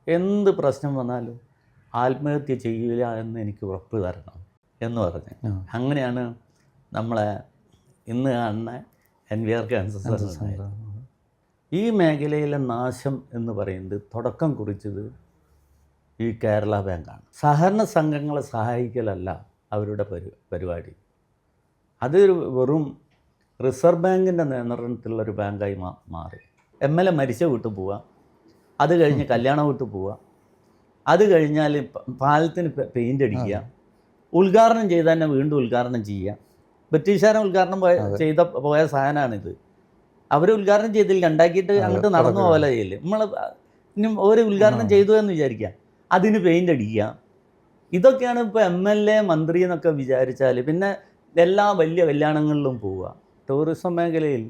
എന്ത് പ്രശ്നം വന്നാലും ആത്മഹത്യ ചെയ്യില്ല എന്ന് എനിക്ക് ഉറപ്പ് തരണം എന്ന് പറഞ്ഞു. അങ്ങനെയാണ് നമ്മളെ ഇന്ന് കാണുന്ന NVR ക്യാൻസർ സെൻ്റർ. ഈ മേഖലയിലെ നാശം എന്ന് പറയുന്നത് തുടക്കം കുറിച്ചത് ഈ കേരള ബാങ്കാണ്. സഹകരണ സംഘങ്ങളെ സഹായിക്കലല്ല അവരുടെ പരിപാടി. അത് വെറും റിസർവ് ബാങ്കിൻ്റെ നിയന്ത്രണത്തിലുള്ളൊരു ബാങ്കായി മാറി. MLA മരിച്ച വീട്ടിൽ പോവുക, അത് കഴിഞ്ഞ് കല്യാണ വീട്ടിൽ പോവുക, അത് കഴിഞ്ഞാൽ പാലത്തിന് പെയിൻ്റ് അടിക്കുക, ഉദ്ഘാടനം ചെയ്താൽ തന്നെ വീണ്ടും ഉദ്ഘാടനം ചെയ്യുക. ബ്രിട്ടീഷുകാരൻ ഉദ്ഘാടനം പോയ സാധനമാണിത്. അവർ ഉദ്ഘാടനം ചെയ്തില്ല, ഉണ്ടാക്കിയിട്ട് അങ്ങോട്ട് നടന്നു പോകല ചെയ്യില്ല. നമ്മൾ ഇനി ഒരു ഉദ്ഘാടനം ചെയ്തു എന്ന് വിചാരിക്കുക, അതിന് പെയിൻ്റ് അടിക്കുക. ഇതൊക്കെയാണ് ഇപ്പോൾ MLA മന്ത്രി എന്നൊക്കെ വിചാരിച്ചാൽ. പിന്നെ എല്ലാ വലിയ കല്യാണങ്ങളിലും പോവുക. ടൂറിസം മേഖലയിൽ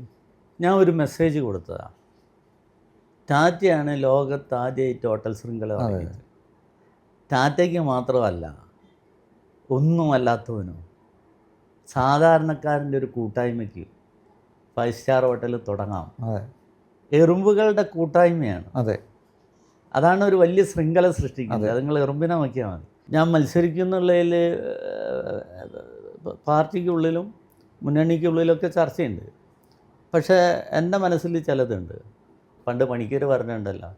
ഞാൻ ഒരു മെസ്സേജ് കൊടുത്തതാണ്. ടാറ്റയാണ് ലോകത്ത് ആദ്യമായിട്ട് ഹോട്ടൽ ശൃംഖല തുടങ്ങിയത്. ടാറ്റയ്ക്ക് മാത്രമല്ല, ഒന്നുമല്ലാത്തവനും സാധാരണക്കാരൻ്റെ ഒരു കൂട്ടായ്മയ്ക്ക് 5 സ്റ്റാർ ഹോട്ടൽ തുടങ്ങാം. എറുമ്പുകളുടെ കൂട്ടായ്മയാണ്. അതാണ് ഒരു വലിയ ശൃംഖല സൃഷ്ടിക്കുന്നത്. അത് നിങ്ങൾ എറുമ്പിനെ നോക്കിയാൽ മതി. ഞാൻ മത്സരിക്കുന്നുള്ളതിൽ പാർട്ടിക്കുള്ളിലും മുന്നണിക്കുള്ളിലൊക്കെ ചർച്ചയുണ്ട്. പക്ഷേ എൻ്റെ മനസ്സിൽ ചിലതുണ്ട്. പണ്ട് പണിക്കർ പറഞ്ഞിട്ടുണ്ടല്ലോ,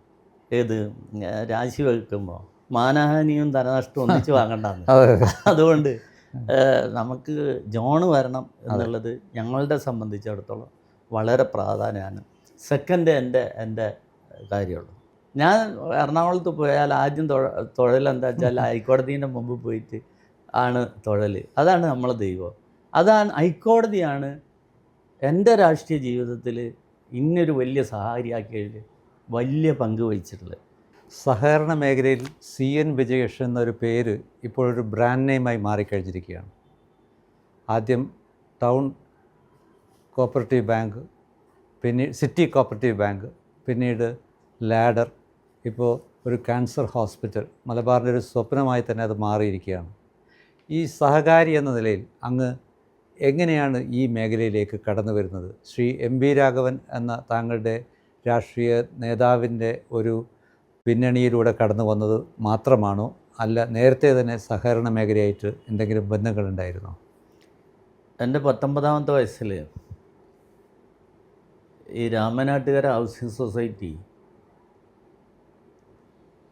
ഏത് രാശി വയ്ക്കുമ്പോൾ മാനഹാനിയും ധനനഷ്ടവും ഒന്നിച്ച് വാങ്ങണ്ടെന്ന്. അതുകൊണ്ട് നമുക്ക് ജോണ് വരണം എന്നുള്ളത് ഞങ്ങളുടെ സംബന്ധിച്ചിടത്തോളം വളരെ പ്രാധാന്യമാണ്. സെക്കൻഡ് എൻ്റെ കാര്യമുള്ളൂ. ഞാൻ എറണാകുളത്ത് പോയാൽ ആദ്യം തൊഴിലെന്താ വെച്ചാൽ ഹൈക്കോടതീൻ്റെ മുമ്പ് പോയിട്ട് ആണ് തൊഴിൽ. അതാണ് നമ്മളെ ദൈവം. അതാണ് ഹൈക്കോടതിയാണ് എൻ്റെ രാഷ്ട്രീയ ജീവിതത്തിൽ ഇന്നൊരു വലിയ സഹായിയാക്കിയതിൽ വലിയ പങ്ക് വഹിച്ചിട്ടുള്ളത്. സഹകരണ മേഖലയിൽ CN വിജയേഷ് എന്നൊരു പേര് ഇപ്പോഴൊരു ബ്രാൻഡ് നെയിമായി മാറിക്കഴിഞ്ഞിരിക്കുകയാണ്. ആദ്യം ടൗൺ കോപ്പറേറ്റീവ് ബാങ്ക്, പിന്നീട് സിറ്റി കോപ്പറേറ്റീവ് ബാങ്ക്, പിന്നീട് ലാഡർ, ഇപ്പോൾ ഒരു ക്യാൻസർ ഹോസ്പിറ്റൽ. മലബാറിൻ്റെ ഒരു സ്വപ്നമായി തന്നെ അത് മാറിയിരിക്കുകയാണ്. ഈ സഹകാരി എന്ന നിലയിൽ അങ്ങ് എങ്ങനെയാണ് ഈ മേഖലയിലേക്ക് കടന്നു വരുന്നത്? ശ്രീ MB രാഘവൻ എന്ന താങ്കളുടെ രാഷ്ട്രീയ നേതാവിൻ്റെ ഒരു പിന്നണിയിലൂടെ കടന്നു വന്നത് മാത്രമാണോ, അല്ല നേരത്തെ തന്നെ സഹകരണ മേഖലയായിട്ട് എന്തെങ്കിലും ബന്ധങ്ങളുണ്ടായിരുന്നോ? എൻ്റെ 19ാമത്തെ വയസ്സിൽ ഈ രാമനാട്ടുകര ഹൗസിംഗ് സൊസൈറ്റി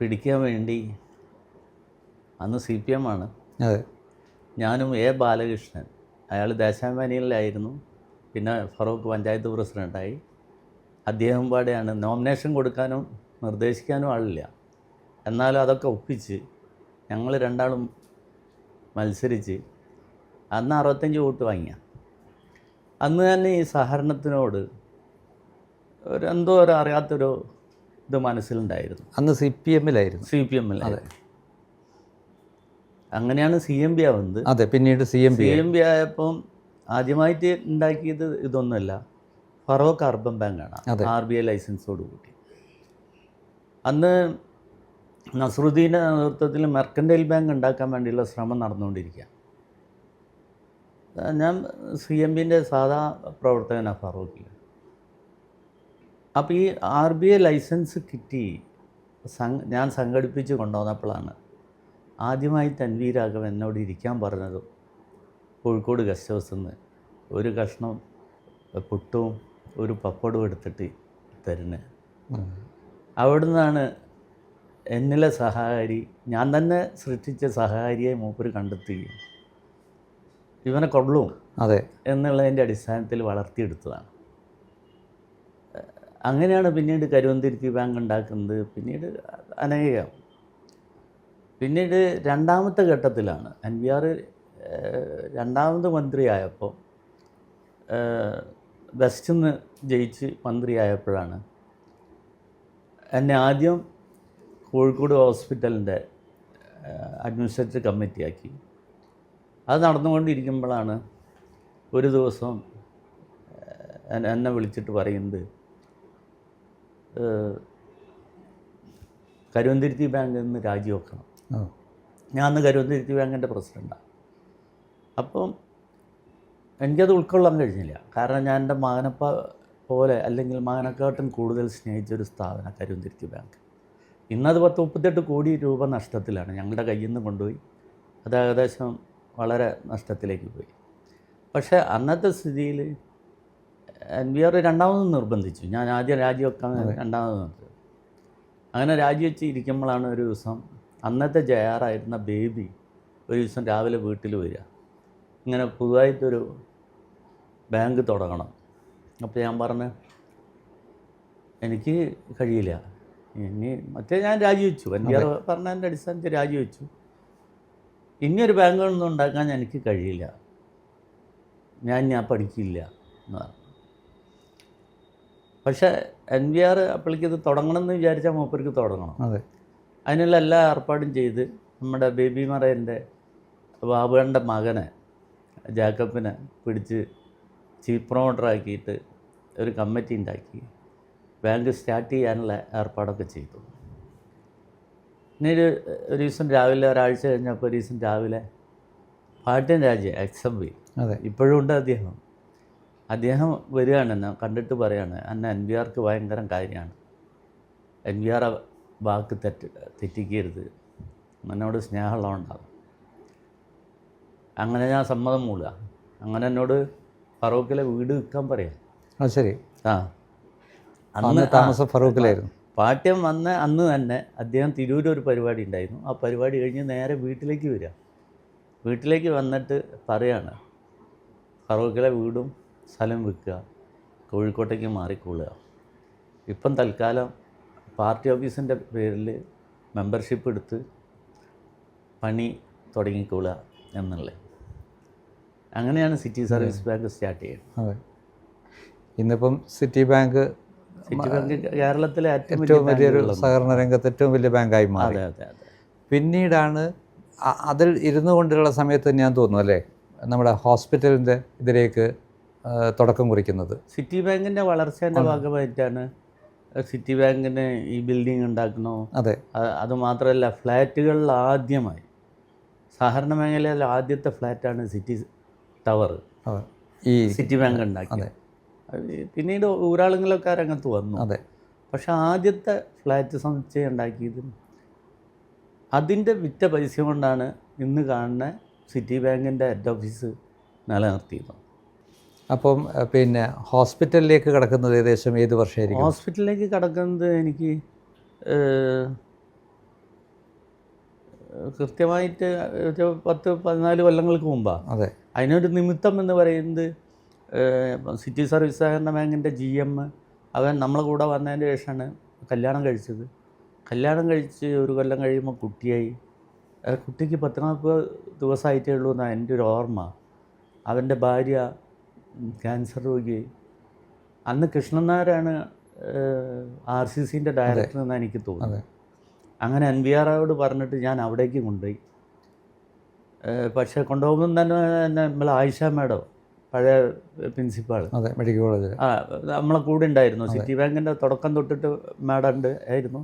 പിടിക്കാൻ വേണ്ടി, അന്ന് CPM ആണ്, ഞാനും ബാലകൃഷ്ണൻ, അയാൾ ദേശാഭിമാനിയിലായിരുന്നു, പിന്നെ ഫറൂഖ് പഞ്ചായത്ത് പ്രസിഡൻ്റായി, അദ്ദേഹം പാടെയാണ്. നോമിനേഷൻ കൊടുക്കാനും നിർദ്ദേശിക്കാനും ആളില്ല, എന്നാലും അതൊക്കെ ഒപ്പിച്ച് ഞങ്ങൾ രണ്ടാളും മത്സരിച്ച് അന്ന് 65 വോട്ട് വാങ്ങിയ. അന്ന് തന്നെ ഈ സഹകരണത്തിനോട് എന്തോ അറിയാത്തൊരു ഇത് മനസ്സിലുണ്ടായിരുന്നു. അന്ന് CPMലായിരുന്നു. അങ്ങനെയാണ് CMB ആവുന്നത്. അതെ, പിന്നീട് CMB ആയപ്പം ആദ്യമായിട്ട് ഉണ്ടാക്കിയത് ഇതൊന്നുമല്ല, ഫറോക്ക് അർബൻ ബാങ്കാണ്, RBI ലൈസൻസോട് കൂടി. അന്ന് നസറുദ്ദീൻ്റെ നേതൃത്വത്തിൽ മെർക്കൻറ്റൈൽ ബാങ്ക് ഉണ്ടാക്കാൻ വേണ്ടിയുള്ള ശ്രമം നടന്നുകൊണ്ടിരിക്കുക. ഞാൻ CMBൻ്റെ സാധാ പ്രവർത്തകനാണ് ഫറോക്കിൽ. അപ്പോൾ ഈ RBI ലൈസൻസ് കിട്ടി ഞാൻ സംഘടിപ്പിച്ച് കൊണ്ടുവന്നപ്പോഴാണ് ആദ്യമായിട്ട് NV രാഘവൻ എന്നോട് ഇരിക്കാൻ പറഞ്ഞതും കോഴിക്കോട് ഗസ്റ്റ് ഹൗസിൽ നിന്ന് ഒരു കഷ്ണം പുട്ടും ഒരു പപ്പടവും എടുത്തിട്ട് തരുന്നത്. അവിടെ നിന്നാണ് എന്നിലെ സഹകാരി, ഞാൻ തന്നെ സൃഷ്ടിച്ച സഹകാരിയെ മൂപ്പര് കണ്ടെത്തുകയും ഇവനെ കൊള്ളും എന്നുള്ളതിൻ്റെ അടിസ്ഥാനത്തിൽ വളർത്തിയെടുത്തതാണ്. അങ്ങനെയാണ് പിന്നീട് കരുവന്തിരുത്തി ബാങ്ക് ഉണ്ടാക്കുന്നത്. പിന്നീട് അനേകം. പിന്നീട് രണ്ടാമത്തെ ഘട്ടത്തിലാണ് NVR രണ്ടാമത് മന്ത്രിയായപ്പോൾ, വെസ്റ്റിൽ നിന്ന് ജയിച്ച് മന്ത്രിയായപ്പോഴാണ് എന്നെ ആദ്യം കോഴിക്കോട് ഹോസ്പിറ്റലിൻ്റെ അഡ്മിനിസ്ട്രേറ്റീവ് കമ്മിറ്റിയാക്കി. അത് നടന്നുകൊണ്ടിരിക്കുമ്പോഴാണ് ഒരു ദിവസം എന്നെ വിളിച്ചിട്ട് പറയുന്നത്, കരുവന്തിരുത്തി ബാങ്കിൽ നിന്ന് രാജിവെക്കണം. ഞാൻ അന്ന് കരുവന്തിരുത്തി ബാങ്കിൻ്റെ പ്രസിഡൻ്റാണ്. അപ്പം എനിക്കത് ഉൾക്കൊള്ളാൻ കഴിഞ്ഞില്ല. കാരണം ഞാൻ എൻ്റെ മകനപ്പ പോലെ, അല്ലെങ്കിൽ മകനെക്കാട്ടും കൂടുതൽ സ്നേഹിച്ചൊരു സ്ഥാപനം കരുവന്തിരുത്തി ബാങ്ക്. ഇന്നത് 38 കോടി രൂപ നഷ്ടത്തിലാണ്, ഞങ്ങളുടെ കയ്യിൽ നിന്ന് കൊണ്ടുപോയി. അത് ഏകദേശം വളരെ നഷ്ടത്തിലേക്ക് പോയി. പക്ഷേ അന്നത്തെ സ്ഥിതിയിൽ NVR രണ്ടാമതും നിർബന്ധിച്ചു. ഞാൻ ആദ്യം രാജിവെക്കാൻ രണ്ടാമത് നിർത്തി. അങ്ങനെ രാജിവെച്ച് ഇരിക്കുമ്പോഴാണ് ഒരു ദിവസം അന്നത്തെ ജയാറായിരുന്ന ബേബി ഒരു ദിവസം രാവിലെ വീട്ടിൽ വരിക, ഇങ്ങനെ പുതുതായിട്ടൊരു ബാങ്ക് തുടങ്ങണം. അപ്പോൾ ഞാൻ പറഞ്ഞു എനിക്ക് കഴിയില്ല, ഇനി മറ്റേ ഞാൻ രാജിവെച്ചു, NVR പറഞ്ഞതിൻ്റെ അടിസ്ഥാനത്തിൽ രാജിവെച്ചു. ഇനിയൊരു ബാങ്കുകളൊന്നും ഉണ്ടാക്കാൻ എനിക്ക് കഴിയില്ല, ഞാൻ പഠിക്കില്ല എന്ന് പറഞ്ഞു. പക്ഷേ NVR അപ്പോഴേക്ക് ഇത് തുടങ്ങണമെന്ന് വിചാരിച്ചാൽ മൂപ്പർക്ക് തുടങ്ങണം. അതിനുള്ള എല്ലാ ഏർപ്പാടും ചെയ്ത് നമ്മുടെ ബേബി മറയൻ്റെ ബാബുവിൻ്റെ മകനെ ജാക്കബിനെ പിടിച്ച് ചീഫ് പ്രൊമോട്ടറാക്കിയിട്ട് ഒരു കമ്മിറ്റി ഉണ്ടാക്കി ബാങ്ക് സ്റ്റാർട്ട് ചെയ്യാനുള്ള ഏർപ്പാടൊക്കെ ചെയ്തു. പിന്നെ ഒരു ദിവസം രാവിലെ, ഒരാഴ്ച കഴിഞ്ഞപ്പോൾ ഒരു ദിവസം രാവിലെ പാട്യൻ രാജ XMB ഇപ്പോഴും ഉണ്ട് അദ്ദേഹം വരികയാണ്, എന്നെ കണ്ടിട്ട് പറയാണ്, എന്നെ NVRക്ക് ഭയങ്കര കാര്യമാണ്, NVR വാക്ക് തെറ്റിക്കരുത്, എന്നോട് സ്നേഹമുള്ളതുകൊണ്ടാകും. അങ്ങനെ ഞാൻ സമ്മതം മൂളുക. അങ്ങനെ എന്നോട് ഫറൂഖിലെ വീട് വിൽക്കാൻ പറയാം. ശരി. അന്ന് താമസം ഫറൂഖിലായിരുന്നു. പാട്യം വന്ന അന്ന് തന്നെ അദ്ദേഹം തിരൂർ ഒരു പരിപാടി ഉണ്ടായിരുന്നു. ആ പരിപാടി കഴിഞ്ഞ് നേരെ വീട്ടിലേക്ക് വരിക. വീട്ടിലേക്ക് വന്നിട്ട് പറയാണ്, ഫറൂഖിലെ വീടും സ്ഥലം വിൽക്കുക, കോഴിക്കോട്ടേക്ക് മാറിക്കൊള്ളുക, ഇപ്പം തൽക്കാലം പാർട്ടി ഓഫീസിൻ്റെ പേരിൽ മെമ്പർഷിപ്പ് എടുത്ത് പണി തുടങ്ങിക്കൊള്ളുക എന്നുള്ളത്. അങ്ങനെയാണ് സിറ്റി സർവീസ് ബാങ്ക് സ്റ്റാർട്ട് ചെയ്യുന്നത്. ഇന്നിപ്പം സിറ്റി ബാങ്ക് കേരളത്തിലെ ഏറ്റവും വലിയൊരു സഹകരണ രംഗത്ത് ഏറ്റവും വലിയ ബാങ്കായി മാറി. പിന്നീടാണ് അതിൽ ഇരുന്നു കൊണ്ടുള്ള സമയത്ത് ഞാൻ തോന്നുന്നു അല്ലേ നമ്മുടെ ഹോസ്പിറ്റലിൻ്റെ ഇതിലേക്ക് തുടക്കം കുറിക്കുന്നത്. സിറ്റി ബാങ്കിൻ്റെ വളർച്ചേൻ്റെ ഭാഗമായിട്ടാണ് സിറ്റി ബാങ്കിന് ഈ ബിൽഡിംഗ് ഉണ്ടാക്കണോ. അതുമാത്രമല്ല, ഫ്ലാറ്റുകളിൽ ആദ്യമായി സഹകരണ മേഖലയിൽ ആദ്യത്തെ ഫ്ലാറ്റാണ് സിറ്റി ടവർ ഈ സിറ്റി ബാങ്ക് ഉണ്ടാക്കിയത്. പിന്നീട് ഊരാളുകളൊക്കെ രംഗത്ത് വന്നു. പക്ഷെ ആദ്യത്തെ ഫ്ലാറ്റ് സമുച്ചയം ഉണ്ടാക്കിയത് അതിൻ്റെ വിറ്റ പൈസ കൊണ്ടാണ് ഇന്ന് കാണുന്ന സിറ്റി ബാങ്കിൻ്റെ ഹെഡ് ഓഫീസ് നിലനിർത്തിയത്. അപ്പം പിന്നെ ഹോസ്പിറ്റലിലേക്ക് കടക്കുന്നത് ഏകദേശം ഏത് വർഷമായിരിക്കും? ഹോസ്പിറ്റലിലേക്ക് കടക്കുന്നത് എനിക്ക് കൃത്യമായിട്ട് 10-14 കൊല്ലങ്ങൾക്ക് മുമ്പാണ്. അതിനൊരു നിമിത്തം എന്ന് പറയുന്നത് സിറ്റി സർവീസ് സഹകരണ ബാങ്കിൻ്റെ GM അവൻ നമ്മളെ കൂടെ വന്നതിന് ശേഷമാണ് കല്യാണം കഴിച്ചത്. കല്യാണം കഴിച്ച് ഒരു കൊല്ലം കഴിയുമ്പോൾ കുട്ടിയായി. കുട്ടിക്ക് 10-40 ദിവസമായിട്ടേ ഉള്ളൂ എന്നാണ് എൻ്റെ ഒരു ഓർമ്മ. അവൻ്റെ ഭാര്യ ക്യാൻസർ രോഗിയായി. അന്ന് കൃഷ്ണൻ നായരാണ് RCCൻ്റെ ഡയറക്ടർ എന്നാണ് എനിക്ക് തോന്നുന്നത്. അങ്ങനെ NVRോട് പറഞ്ഞിട്ട് ഞാൻ അവിടേക്ക് കൊണ്ടുപോയി. പക്ഷേ കൊണ്ടുപോകുമ്പോൾ തന്നെ നമ്മൾ ആയിഷ മാഡം, പഴയ പ്രിൻസിപ്പാൾ, മെഡിക്കൽ കോളേജ്, നമ്മളെ കൂടെ ഉണ്ടായിരുന്നു. സിറ്റി ബാങ്കിൻ്റെ തുടക്കം തൊട്ടിട്ട് മാഡം ആയിരുന്നു.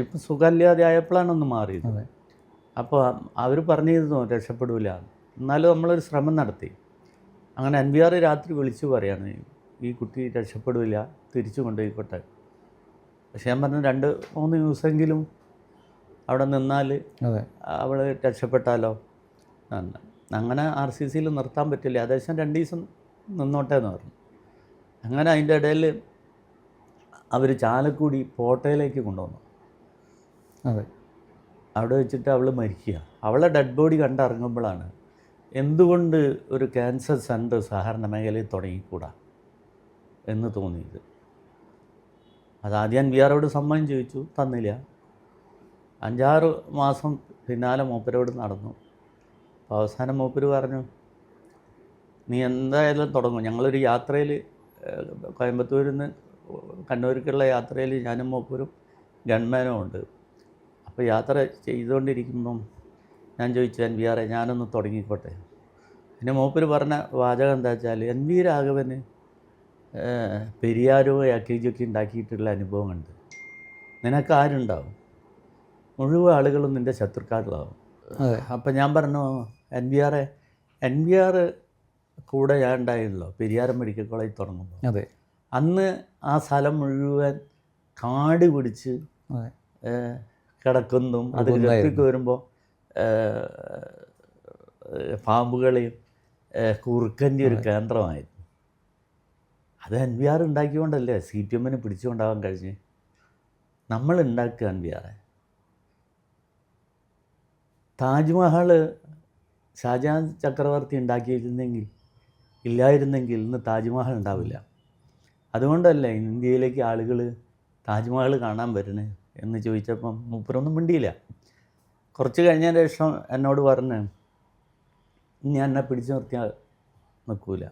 ഇപ്പം സുഖമില്ലാതെ ആയപ്പോഴാണ് ഒന്ന് മാറിയത്. അപ്പോൾ അവർ പറഞ്ഞിരുന്നു രക്ഷപ്പെടില്ല, എന്നാലും നമ്മളൊരു ശ്രമം നടത്തി. അങ്ങനെ NVR രാത്രി വിളിച്ചു പറയാണ്, ഈ കുട്ടി രക്ഷപ്പെടില്ല, തിരിച്ചു കൊണ്ടുപോയിക്കോട്ടെ. പക്ഷെ ഞാൻ പറഞ്ഞു 2-3 ദിവസമെങ്കിലും അവിടെ നിന്നാൽ അവൾ രക്ഷപ്പെട്ടാലോ. അങ്ങനെ RCCയിൽ നിർത്താൻ പറ്റില്ല, ഏകദേശം 2 ദിവസം നിന്നോട്ടെ എന്ന് പറഞ്ഞു. അങ്ങനെ അതിൻ്റെ ഇടയിൽ അവർ ചാലക്കുടി പോട്ടയിലേക്ക് കൊണ്ടുവന്നു. അവിടെ വെച്ചിട്ട് അവൾ മരിക്കുക. അവളെ ഡെഡ് ബോഡി കണ്ടിറങ്ങുമ്പോഴാണ് എന്തുകൊണ്ട് ഒരു ക്യാൻസർ സെൻ്റർ സഹകരണ മേഖലയിൽ തുടങ്ങിക്കൂടാ എന്ന് തോന്നിയത്. അതാദ്യം NVRോട് സമ്മതം ചോദിച്ചു, തന്നില്ല. 5-6 മാസം പിന്നാലെ മൂപ്പരോട് നടന്നു. അപ്പോൾ അവസാനം മൂപ്പര് പറഞ്ഞു, നീ എന്തായാലും തുടങ്ങും. ഞങ്ങളൊരു യാത്രയിൽ കോയമ്പത്തൂരിൽ നിന്ന് കണ്ണൂർക്കുള്ള യാത്രയിൽ ഞാനും മൂപ്പരും ഗൺമാനും ഉണ്ട്. അപ്പോൾ യാത്ര ചെയ്തുകൊണ്ടിരിക്കുമ്പം ഞാൻ ചോദിച്ചു, NVR ഞാനൊന്ന് തുടങ്ങിക്കോട്ടെ. പിന്നെ മൂപ്പര് പറഞ്ഞ വാചകം എന്താ വെച്ചാൽ, NV രാഘവന് പെരിയാരോ യാക്കേജൊക്കെ ഉണ്ടാക്കിയിട്ടുള്ള അനുഭവമുണ്ട്, നിനക്ക് ആരുണ്ടാവും? മുഴുവൻ ആളുകളും നിൻ്റെ ശത്രുക്കളാവും. അപ്പം ഞാൻ പറഞ്ഞു, NVR കൂടെ ഞാൻ ഉണ്ടായിരുന്നല്ലോ പെരിയാരം മെഡിക്കൽ കോളേജ് തുടങ്ങുമ്പോൾ. അന്ന് ആ സ്ഥലം മുഴുവൻ കാട് പിടിച്ച് കിടക്കുന്നതും അത് ഗ്രപ്പിക്ക് വരുമ്പോൾ പാമ്പുകളെയും കുറുക്കൻ്റെ ഒരു കേന്ദ്രമായിരുന്നു. അത് NVR ഉണ്ടാക്കിക്കൊണ്ടല്ലേ CPM പിടിച്ചുകൊണ്ടാവാൻ കഴിഞ്ഞ്. നമ്മൾ ഉണ്ടാക്കുക NVR. താജ്മഹൽ ഷാജഹാൻ ചക്രവർത്തി ഉണ്ടാക്കിയിരുന്നെങ്കിൽ ഇല്ലായിരുന്നെങ്കിൽ ഇന്ന് താജ്മഹൽ ഉണ്ടാവില്ല. അതുകൊണ്ടല്ലേ ഇന്ത്യയിലേക്ക് ആളുകൾ താജ്മഹൽ കാണാൻ വരുന്നത് എന്ന് ചോദിച്ചപ്പം മൂപ്പരൊന്നും മിണ്ടിയില്ല. കുറച്ച് കഴിഞ്ഞതിന് ശേഷം എന്നോട് പറഞ്ഞ് ഇനി എന്നെ പിടിച്ചു നിർത്തിയാൽ നിൽക്കൂല,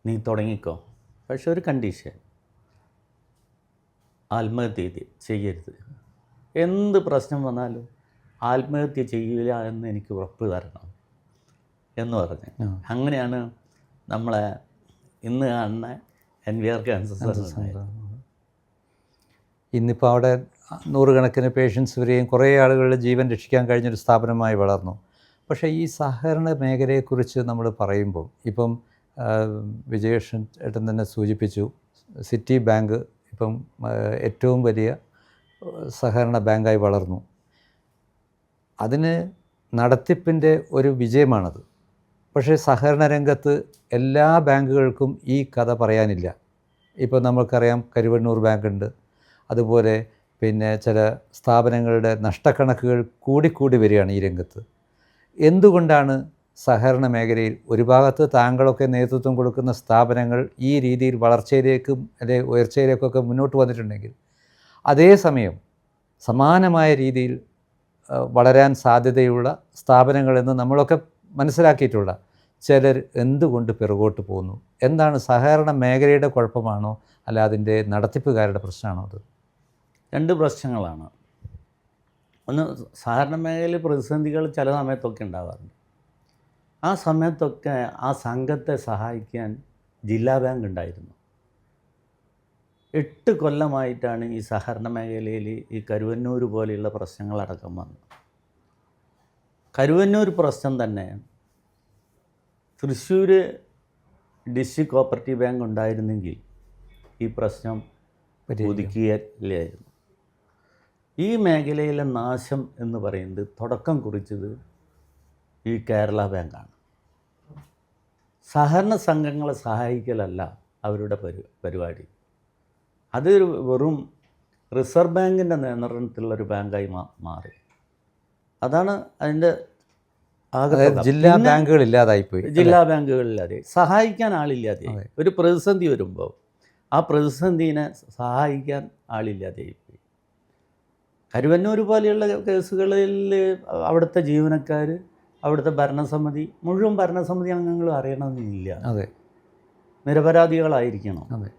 നീ തുടങ്ങിക്കോ, പക്ഷെ ഒരു കണ്ടീഷൻ, ആത്മഹത്യ ചെയ്യരുത്. എന്ത് പ്രശ്നം വന്നാലും ആത്മഹത്യ ചെയ്യില്ല എന്ന് എനിക്ക് ഉറപ്പ് തരണം എന്ന് പറഞ്ഞ്. അങ്ങനെയാണ് നമ്മളെ ഇന്ന് കാണുന്ന NVR ക്യാൻസർ സെൻ്റർ. ഇന്നിപ്പോൾ അവിടെ നൂറുകണക്കിന് പേഷ്യൻസ് വരെയും കുറേ ആളുകളുടെ ജീവൻ രക്ഷിക്കാൻ കഴിഞ്ഞൊരു സ്ഥാപനമായി വളർന്നു. പക്ഷേ ഈ സഹകരണ മേഖലയെക്കുറിച്ച് നമ്മൾ പറയുമ്പോൾ ഇപ്പം വിജയേഷൻ ഏട്ടൻ തന്നെ സൂചിപ്പിച്ചു, സിറ്റി ബാങ്ക് ഇപ്പം ഏറ്റവും വലിയ സഹകരണ ബാങ്കായി വളർന്നു. അതിന് നടത്തിപ്പിൻ്റെ ഒരു വിജയമാണത്. പക്ഷേ സഹകരണ രംഗത്ത് എല്ലാ ബാങ്കുകൾക്കും ഈ കഥ പറയാനില്ല. ഇപ്പോൾ നമുക്കറിയാം കരുവന്നൂർ ബാങ്കുണ്ട്, അതുപോലെ പിന്നെ ചില സ്ഥാപനങ്ങളുടെ നഷ്ടക്കണക്കുകൾ കൂടിക്കൂടി വരികയാണ് ഈ രംഗത്ത്. എന്തുകൊണ്ടാണ് സഹകരണ മേഖലയിൽ ഒരു ഭാഗത്ത് താങ്കളൊക്കെ നേതൃത്വം കൊടുക്കുന്ന സ്ഥാപനങ്ങൾ ഈ രീതിയിൽ വളർച്ചയിലേക്കും അല്ലെങ്കിൽ ഉയർച്ചയിലേക്കൊക്കെ മുന്നോട്ട് വന്നിട്ടുണ്ടെങ്കിൽ അതേസമയം സമാനമായ രീതിയിൽ വളരാൻ സാധ്യതയുള്ള സ്ഥാപനങ്ങളെന്ന് നമ്മളൊക്കെ മനസ്സിലാക്കിയിട്ടുള്ള ചിലർ എന്തുകൊണ്ട് പിറകോട്ട് പോകുന്നു? എന്താണ് സഹകരണ മേഖലയുടെ കുഴപ്പമാണോ അല്ല അതിൻ്റെ നടത്തിപ്പുകാരുടെ പ്രശ്നമാണോ? അത് രണ്ട് പ്രശ്നങ്ങളാണ്. ഒന്ന്, സഹകരണ മേഖലയിൽ പ്രതിസന്ധികൾ ചില സമയത്തൊക്കെ ഉണ്ടാകാറുണ്ട്. ആ സമയത്തൊക്കെ ആ സംഘത്തെ സഹായിക്കാൻ ജില്ലാ ബാങ്ക് ഉണ്ടായിരുന്നു. 8 കൊല്ലമായിട്ടാണ് ഈ സഹകരണ മേഖലയിൽ ഈ കരുവന്നൂർ പോലെയുള്ള പ്രശ്നങ്ങളടക്കം വന്നത്. കരുവന്നൂർ പ്രശ്നം തന്നെ തൃശ്ശൂർ ഡിസ്ട്രിക്ട് കോപ്പറേറ്റീവ് ബാങ്ക് ഉണ്ടായിരുന്നെങ്കിൽ ഈ പ്രശ്നം ഒതുക്കിയില്ലായിരുന്നു. ഈ മേഖലയിലെ നാശം എന്ന് പറയുന്നത് തുടക്കം കുറിച്ചത് ഈ കേരള ബാങ്കാണ്. സഹകരണ സംഘങ്ങളെ സഹായിക്കലല്ല അവരുടെ പരിപാടി. അത് വെറും റിസർവ് ബാങ്കിൻ്റെ നിയന്ത്രണത്തിലുള്ളൊരു ബാങ്കായി മാറി. അതാണ് അതിൻ്റെ ജില്ലാ ബാങ്കുകൾ ഇല്ലാതായിപ്പോയി. ജില്ലാ ബാങ്കുകളില്ലാതെ സഹായിക്കാൻ ആളില്ലാതെ, ഒരു പ്രതിസന്ധി വരുമ്പോൾ ആ പ്രതിസന്ധിനെ സഹായിക്കാൻ ആളില്ലാതെയായിപ്പോയി. കരുവന്നൂർ പോലെയുള്ള കേസുകളിൽ അവിടുത്തെ ജീവനക്കാർ, അവിടുത്തെ ഭരണസമിതി, മുഴുവൻ ഭരണസമിതി അംഗങ്ങളും അറിയണമെന്നില്ല. അതെ, നിരപരാധികളായിരിക്കണം. അതെ.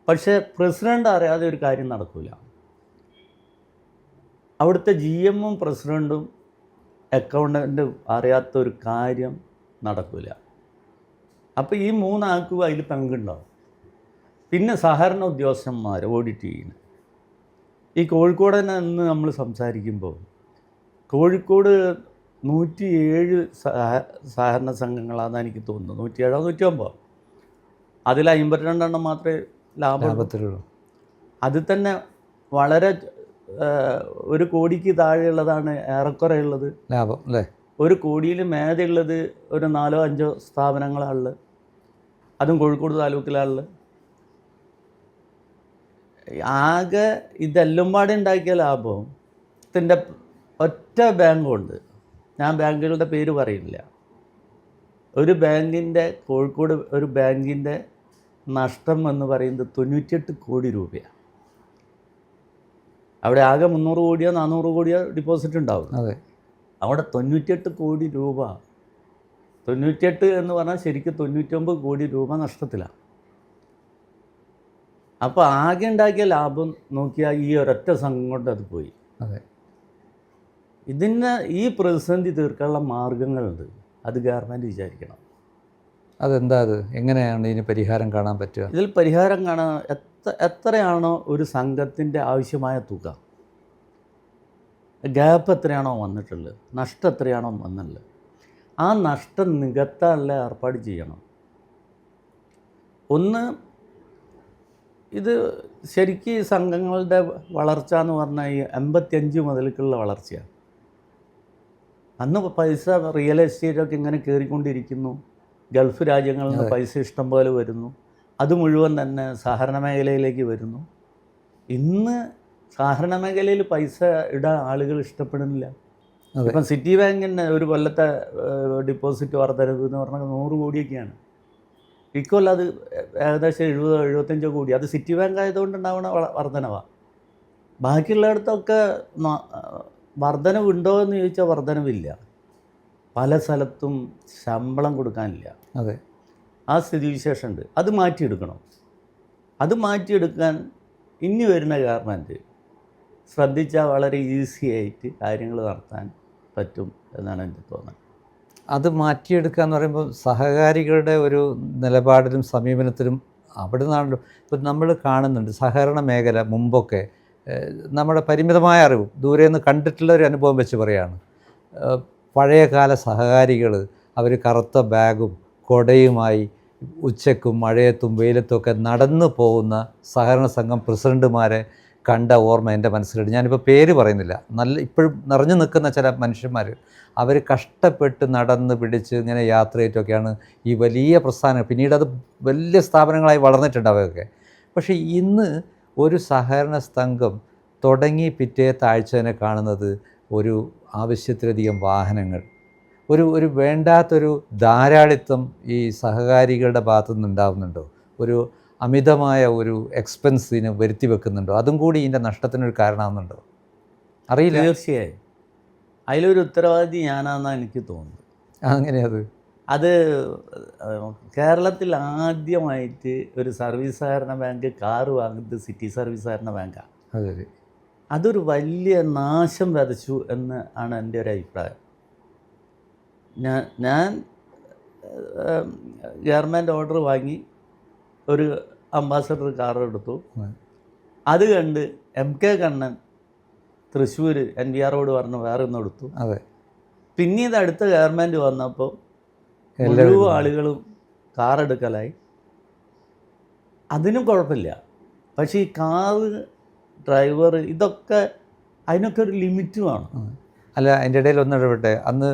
പക്ഷേ പ്രസിഡൻ്റ് അറിയാതെ ഒരു കാര്യം നടക്കില്ല. അവിടുത്തെ GM-ഉം പ്രസിഡൻറ്റും അക്കൗണ്ടൻറ്റും അറിയാത്തൊരു കാര്യം നടക്കില്ല. അപ്പോൾ ഈ 3 ആൾക്കും അതിൽ പങ്കുണ്ടാവും. പിന്നെ സഹകരണ ഉദ്യോഗസ്ഥന്മാർ ഓഡിറ്റ് ചെയ്യുന്നത്. ഈ കോഴിക്കോട് തന്നെ ഇന്ന് നമ്മൾ സംസാരിക്കുമ്പോൾ കോഴിക്കോട് 107 സഹകരണ സംഘങ്ങളാണെന്ന് എനിക്ക് തോന്നുന്നു. 107 109. അതിൽ 52 എണ്ണം മാത്രമേ ലാഭത്തിലുള്ളൂ. അത് തന്നെ വളരെ 1 കോടിക്ക് താഴെയുള്ളതാണ് ഏറെക്കുറെ ഉള്ളത് ലാഭം അല്ലേ. 1 കോടിയിൽ മേലെയുള്ളത് ഒരു 4 5 സ്ഥാപനങ്ങളാണുള്ളത്. അതും കോഴിക്കോട് താലൂക്കിലാണുള്ളത്. ആകെ ഇതെല്ലാം പാടെ ഉണ്ടാക്കിയ ലാഭത്തിൻ്റെ ഒറ്റ ബാങ്കുണ്ട്. ഞാൻ ബാങ്കുകളുടെ പേര് പറയില്ല. ഒരു ബാങ്കിൻ്റെ, കോഴിക്കോട് ഒരു ബാങ്കിൻ്റെ നഷ്ടം എന്ന് പറയുന്നത് 98 കോടി രൂപയാണ്. അവിടെ ആകെ 300 കോടിയോ 400 കോടിയോ ഡിപ്പോസിറ്റ് ഉണ്ടാവും. അതെ, അവിടെ 98 കോടി രൂപ, 98 എന്ന് പറഞ്ഞാൽ ശരിക്കും 99 കോടി രൂപ നഷ്ടത്തിലാണ്. അപ്പോൾ ആകെ ഉണ്ടാക്കിയ ലാഭം നോക്കിയാൽ ഈ ഒരൊറ്റ സംഘം കൊണ്ട് അത് പോയി. അതെ. ഇതിന് ഈ പ്രതിസന്ധി തീർക്കാനുള്ള മാർഗങ്ങളുണ്ട്. അത് ഗവൺമെൻറ് വിചാരിക്കണം. അതെന്താ, അത് എങ്ങനെയാണ് ഇതിന് പരിഹാരം കാണാൻ പറ്റുക? ഇതിൽ പരിഹാരം കാണാൻ എത്രയാണോ ഒരു സംഘത്തിൻ്റെ ആവശ്യമായ തുക, ഗ്യാപ്പ് എത്രയാണോ വന്നിട്ടുള്ളത്, നഷ്ടം എത്രയാണോ വന്നിട്ടുള്ളത്, ആ നഷ്ടം നികത്താനുള്ള ഏർപ്പാട് ചെയ്യണം. ഒന്ന്, ഇത് ശരിക്കും ഈ സംഘങ്ങളുടെ വളർച്ച എന്ന് പറഞ്ഞാൽ ഈ 85 മുതലേക്കുള്ള വളർച്ചയാണ്. അന്ന് പൈസ റിയൽ എസ്റ്റേറ്റൊക്കെ ഇങ്ങനെ കയറിക്കൊണ്ടിരിക്കുന്നു. ഗൾഫ് രാജ്യങ്ങളിൽ നിന്ന് പൈസ ഇഷ്ടം പോലെ വരുന്നു. അത് മുഴുവൻ തന്നെ സഹകരണ മേഖലയിലേക്ക് വരുന്നു. ഇന്ന് സഹകരണ മേഖലയിൽ പൈസ ഇടാൻ ആളുകൾ ഇഷ്ടപ്പെടുന്നില്ല. ഇപ്പം സിറ്റി ബാങ്കിൻ്റെ ഒരു കൊല്ലത്തെ ഡിപ്പോസിറ്റ് വർധനവ് എന്ന് പറഞ്ഞാൽ 100 കോടിയൊക്കെയാണ്. ഇക്കൊല്ലം അത് ഏകദേശം 70-75 കോടി. അത് സിറ്റി ബാങ്ക് ആയതുകൊണ്ട് ഉണ്ടാവുന്ന വർധനവാണ്. ബാക്കിയുള്ളിടത്തൊക്കെ വർധനവുണ്ടോ എന്ന് ചോദിച്ചാൽ വർധനവില്ല. പല സ്ഥലത്തും ശമ്പളം കൊടുക്കാനില്ല. അതെ, ആ സ്ഥിതിവിശേഷമുണ്ട്. അത് മാറ്റിയെടുക്കണം. അത് മാറ്റിയെടുക്കാൻ ഇനി വരുന്ന ഗവൺമെൻറ് ശ്രദ്ധിച്ചാൽ വളരെ ഈസി ആയിട്ട് കാര്യങ്ങൾ നടത്താൻ പറ്റും എന്നാണ് എനിക്ക് തോന്നുന്നത്. അത് മാറ്റിയെടുക്കുക എന്ന് പറയുമ്പോൾ സഹകാരികളുടെ ഒരു നിലപാടിലും സമീപനത്തിലും അവിടെ നിന്നാണല്ലോ ഇപ്പം നമ്മൾ കാണുന്നുണ്ട്. സഹകരണ മേഖല മുമ്പൊക്കെ നമ്മുടെ പരിമിതമായ അറിവും ദൂരെ നിന്ന് കണ്ടിട്ടുള്ള ഒരു അനുഭവം വെച്ച് പറയുകയാണ്. പഴയകാല സഹകാരികൾ അവർ കറുത്ത ബാഗും കുടയുമായി ഉച്ചക്കും മഴയത്തും വെയിലത്തുമൊക്കെ നടന്നു പോകുന്ന സഹകരണ സംഘം പ്രസിഡൻറ്റുമാരെ കണ്ട ഓർമ്മ എൻ്റെ മനസ്സിലുണ്ട്. ഞാനിപ്പോൾ പേര് പറയുന്നില്ല. ഇപ്പോഴും നിറഞ്ഞു നിൽക്കുന്ന ചില മനുഷ്യന്മാർ അവർ കഷ്ടപ്പെട്ട് നടന്ന് പിടിച്ച് ഇങ്ങനെ യാത്രയായിട്ടൊക്കെയാണ് ഈ വലിയ പ്രസ്ഥാനം. പിന്നീട് അത് വലിയ സ്ഥാപനങ്ങളായി വളർന്നിട്ടുണ്ട് അവയൊക്കെ. പക്ഷേ ഇന്ന് ഒരു സഹകരണ സംഘം തുടങ്ങി പിറ്റേത്തെ ആഴ്ച തന്നെ കാണുന്നത് ഒരു ആവശ്യത്തിലധികം വാഹനങ്ങൾ, ഒരു വേണ്ടാത്തൊരു ധാരാളിത്തം ഈ സഹകാരികളുടെ ഭാഗത്തു നിന്നുണ്ടാകുന്നുണ്ടോ? ഒരു അമിതമായ ഒരു എക്സ്പെൻസിന് വരുത്തി വെക്കുന്നുണ്ടോ? അതും കൂടി ഇതിൻ്റെ നഷ്ടത്തിനൊരു കാരണമാകുന്നുണ്ടോ? അറിയില്ല. തീർച്ചയായും അതിലൊരു ഉത്തരവാദി ഞാനാണെന്നാണ് എനിക്ക് തോന്നുന്നത്. അത് കേരളത്തിൽ ആദ്യമായിട്ട് ഒരു സർവീസ് സഹകരണ ബാങ്ക് കാറ് വാങ്ങുന്നത് സിറ്റി സർവീസ് സഹകരണ ബാങ്കാണ്. അതെ, അതൊരു വലിയ നാശം വിതച്ചു എന്ന് ആണ് എൻ്റെ ഒരു അഭിപ്രായം. ഞാൻ ഗവൺമെൻറ് ഓർഡർ വാങ്ങി ഒരു അംബാസഡർ കാർ എടുത്തു. അത് കണ്ട് MK Kannan Thrissur NVR road പറഞ്ഞ് വേറെ ഒന്ന് എടുത്തു. അതെ. പിന്നീട് അടുത്ത ഗവൺമെൻറ് വന്നപ്പോൾ മുഴുവൻ ആളുകളും കാർ എടുക്കലായി. അതിനും കുഴപ്പമില്ല. പക്ഷേ ഈ കാറ് ഡ്രൈവർ ഇതൊക്കെ അതിനൊക്കെ ഒരു ലിമിറ്റ് വേണം. അല്ല, അതിൻ്റെ ഇടയിൽ ഒന്ന് ഇടപെട്ടെ. അന്ന്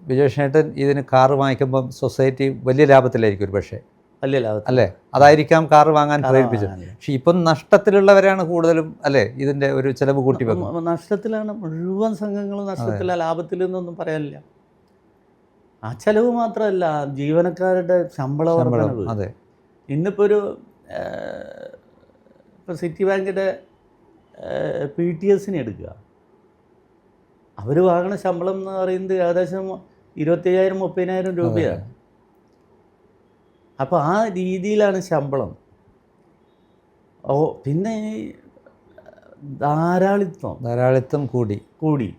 വിജയകൃഷ്ണേട്ടൻ ഇതിന് കാറ് വാങ്ങിക്കുമ്പം സൊസൈറ്റി വലിയ ലാഭത്തിലായിരിക്കും ഒരു പക്ഷേ, വലിയ ലാഭത്തിൽ അല്ലേ? അതായിരിക്കാം കാറ് വാങ്ങാൻ പ്രേരിപ്പിച്ചത്. പക്ഷെ ഇപ്പം നഷ്ടത്തിലുള്ളവരാണ് കൂടുതലും, അല്ലേ, ഇതിൻ്റെ ഒരു ചിലവ് കൂട്ടി വെക്കും. നഷ്ടത്തിലാണ് മുഴുവൻ സംഘങ്ങളും. നഷ്ടത്തിലാണ്, ലാഭത്തിലെന്നൊന്നും പറയാനില്ല. ആ ചിലവ് മാത്രമല്ല, ജീവനക്കാരുടെ ശമ്പള വർധനവ്. അതെ. ഇന്നിപ്പോൾ ഒരു ഇപ്പോൾ സിറ്റി ബാങ്കിൻ്റെ PTSനെ എടുക്കുക. അവർ വാങ്ങുന്ന ശമ്പളം എന്ന് പറയുന്നത് ഏകദേശം 25,000-30,000 രൂപയാണ്. അപ്പോൾ ആ രീതിയിലാണ് ശമ്പളം. പിന്നെ ഈ ധാരാളിത്തം കൂടി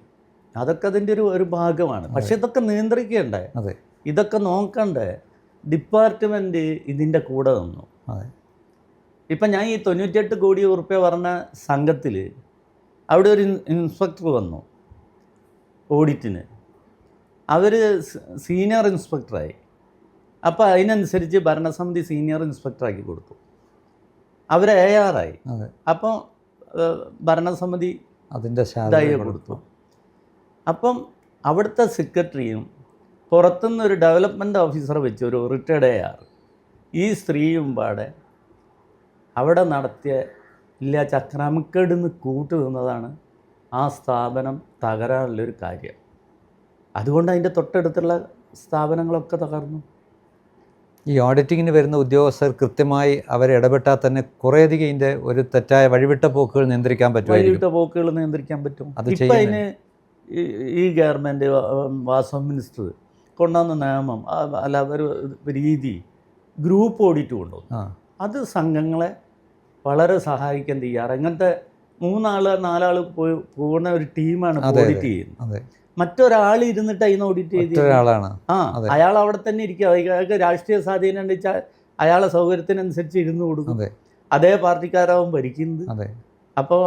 അതൊക്കെ അതിൻ്റെ ഒരു ഭാഗമാണ്. പക്ഷെ ഇതൊക്കെ നിയന്ത്രിക്കേണ്ടേ, അതെ, ഇതൊക്കെ നോക്കണ്ടേ ഡിപ്പാർട്ട്മെൻറ്റ് ഇതിൻ്റെ കൂടെ നിന്നു. അതെ. ഇപ്പം ഞാൻ ഈ 98 കോടി ഉറുപ്പ്യ പറഞ്ഞ സംഘത്തിൽ അവിടെ ഒരു ഇൻസ്പെക്ടർ വന്നു ഓഡിറ്റിന്. അവർ സീനിയർ ഇൻസ്പെക്ടറായി. അപ്പോൾ അതിനനുസരിച്ച് ഭരണസമിതി സീനിയർ ഇൻസ്പെക്ടറാക്കി കൊടുത്തു. അവർ AR ആയി. അപ്പോൾ ഭരണസമിതി അതിൻ്റെ കൊടുത്തു. അപ്പം അവിടുത്തെ സെക്രട്ടറിയും പുറത്തുനിന്ന് ഒരു ഡെവലപ്മെൻറ്റ് ഓഫീസറെ വെച്ച് ഒരു റിട്ടയർഡ് AR ഈ സ്ത്രീയും പാടെ അവിടെ നടത്തിയ ചക്രമക്കേടിന്ന് കൂട്ടു നിന്നതാണ് ആ സ്ഥാപനം തകരാനുള്ളൊരു കാര്യം. അതുകൊണ്ട് അതിൻ്റെ തൊട്ടടുത്തുള്ള സ്ഥാപനങ്ങളൊക്കെ തകർന്നു. ഈ ഓഡിറ്റിങ്ങിന് വരുന്ന ഉദ്യോഗസ്ഥർ കൃത്യമായി അവരെ ഇടപെട്ടാൽ തന്നെ കുറേയധികം ഇതിൻ്റെ ഒരു തെറ്റായ വഴിവിട്ട പോക്കുകൾ നിയന്ത്രിക്കാൻ പറ്റും. ഇപ്പം അതിന് ഈ ഗവൺമെൻറ് വാസം മിനിസ്റ്റർ കൊണ്ടുവന്ന നിയമം അല്ല ഒരു രീതി ഗ്രൂപ്പ് ഓഡിറ്റ് കൊണ്ടുവന്നു. അത് സംഘങ്ങളെ വളരെ സഹായിക്കാൻ തയ്യാറ്. അങ്ങനത്തെ 3-4 പോകുന്ന ഒരു ടീമാണ് ഓഡിറ്റ് ചെയ്യുന്നത്. മറ്റൊരാൾ ഇരുന്നിട്ട് അതിന് ഓഡിറ്റ് ചെയ്ത് അയാൾ അവിടെ തന്നെ ഇരിക്കുക. അയാൾക്ക് രാഷ്ട്രീയ സ്വാധീനം ഉണ്ടെച്ചാൽ അയാളെ സൗകര്യത്തിനനുസരിച്ച് ഇരുന്ന് കൊടുക്കും. അതേ പാർട്ടിക്കാരാവും ഭരിക്കുന്നത്. അപ്പോൾ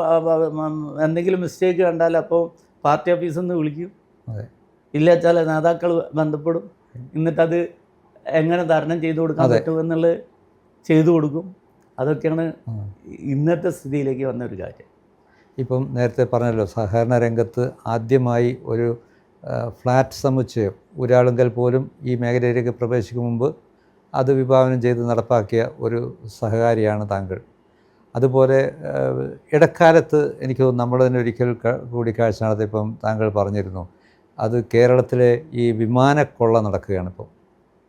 എന്തെങ്കിലും മിസ്റ്റേക്ക് കണ്ടാൽ അപ്പോൾ പാർട്ടി ഓഫീസിൽ നിന്ന് വിളിക്കും. ഇല്ല വെച്ചാൽ നേതാക്കൾ ബന്ധപ്പെടും. എന്നിട്ടത് എങ്ങനെ തരണം ചെയ്തു കൊടുക്കാൻ പറ്റുമെന്നുള്ളത് ചെയ്തു കൊടുക്കും. അതൊക്കെയാണ് ഇന്നത്തെ സ്ഥിതിയിലേക്ക് വന്ന ഒരു കാര്യം. ഇപ്പം നേരത്തെ പറഞ്ഞല്ലോ, സഹകരണ രംഗത്ത് ആദ്യമായി ഒരു ഫ്ലാറ്റ് സമുച്ചയം ഒരാളുങ്കൽ പോലും ഈ മേഖലയിലേക്ക് പ്രവേശിക്കും മുമ്പ് അത് വിഭാവനം ചെയ്ത് നടപ്പാക്കിയ ഒരു സഹകാരിയാണ് താങ്കൾ. അതുപോലെ ഇടക്കാലത്ത് എനിക്ക് തോന്നുന്നു നമ്മൾ തന്നെ ഒരിക്കൽ കൂടിക്കാഴ്ച നടത്തിയപ്പം താങ്കൾ പറഞ്ഞിരുന്നു, അത് കേരളത്തിലെ ഈ വിമാനക്കൊള്ള നടക്കുകയാണ് ഇപ്പോൾ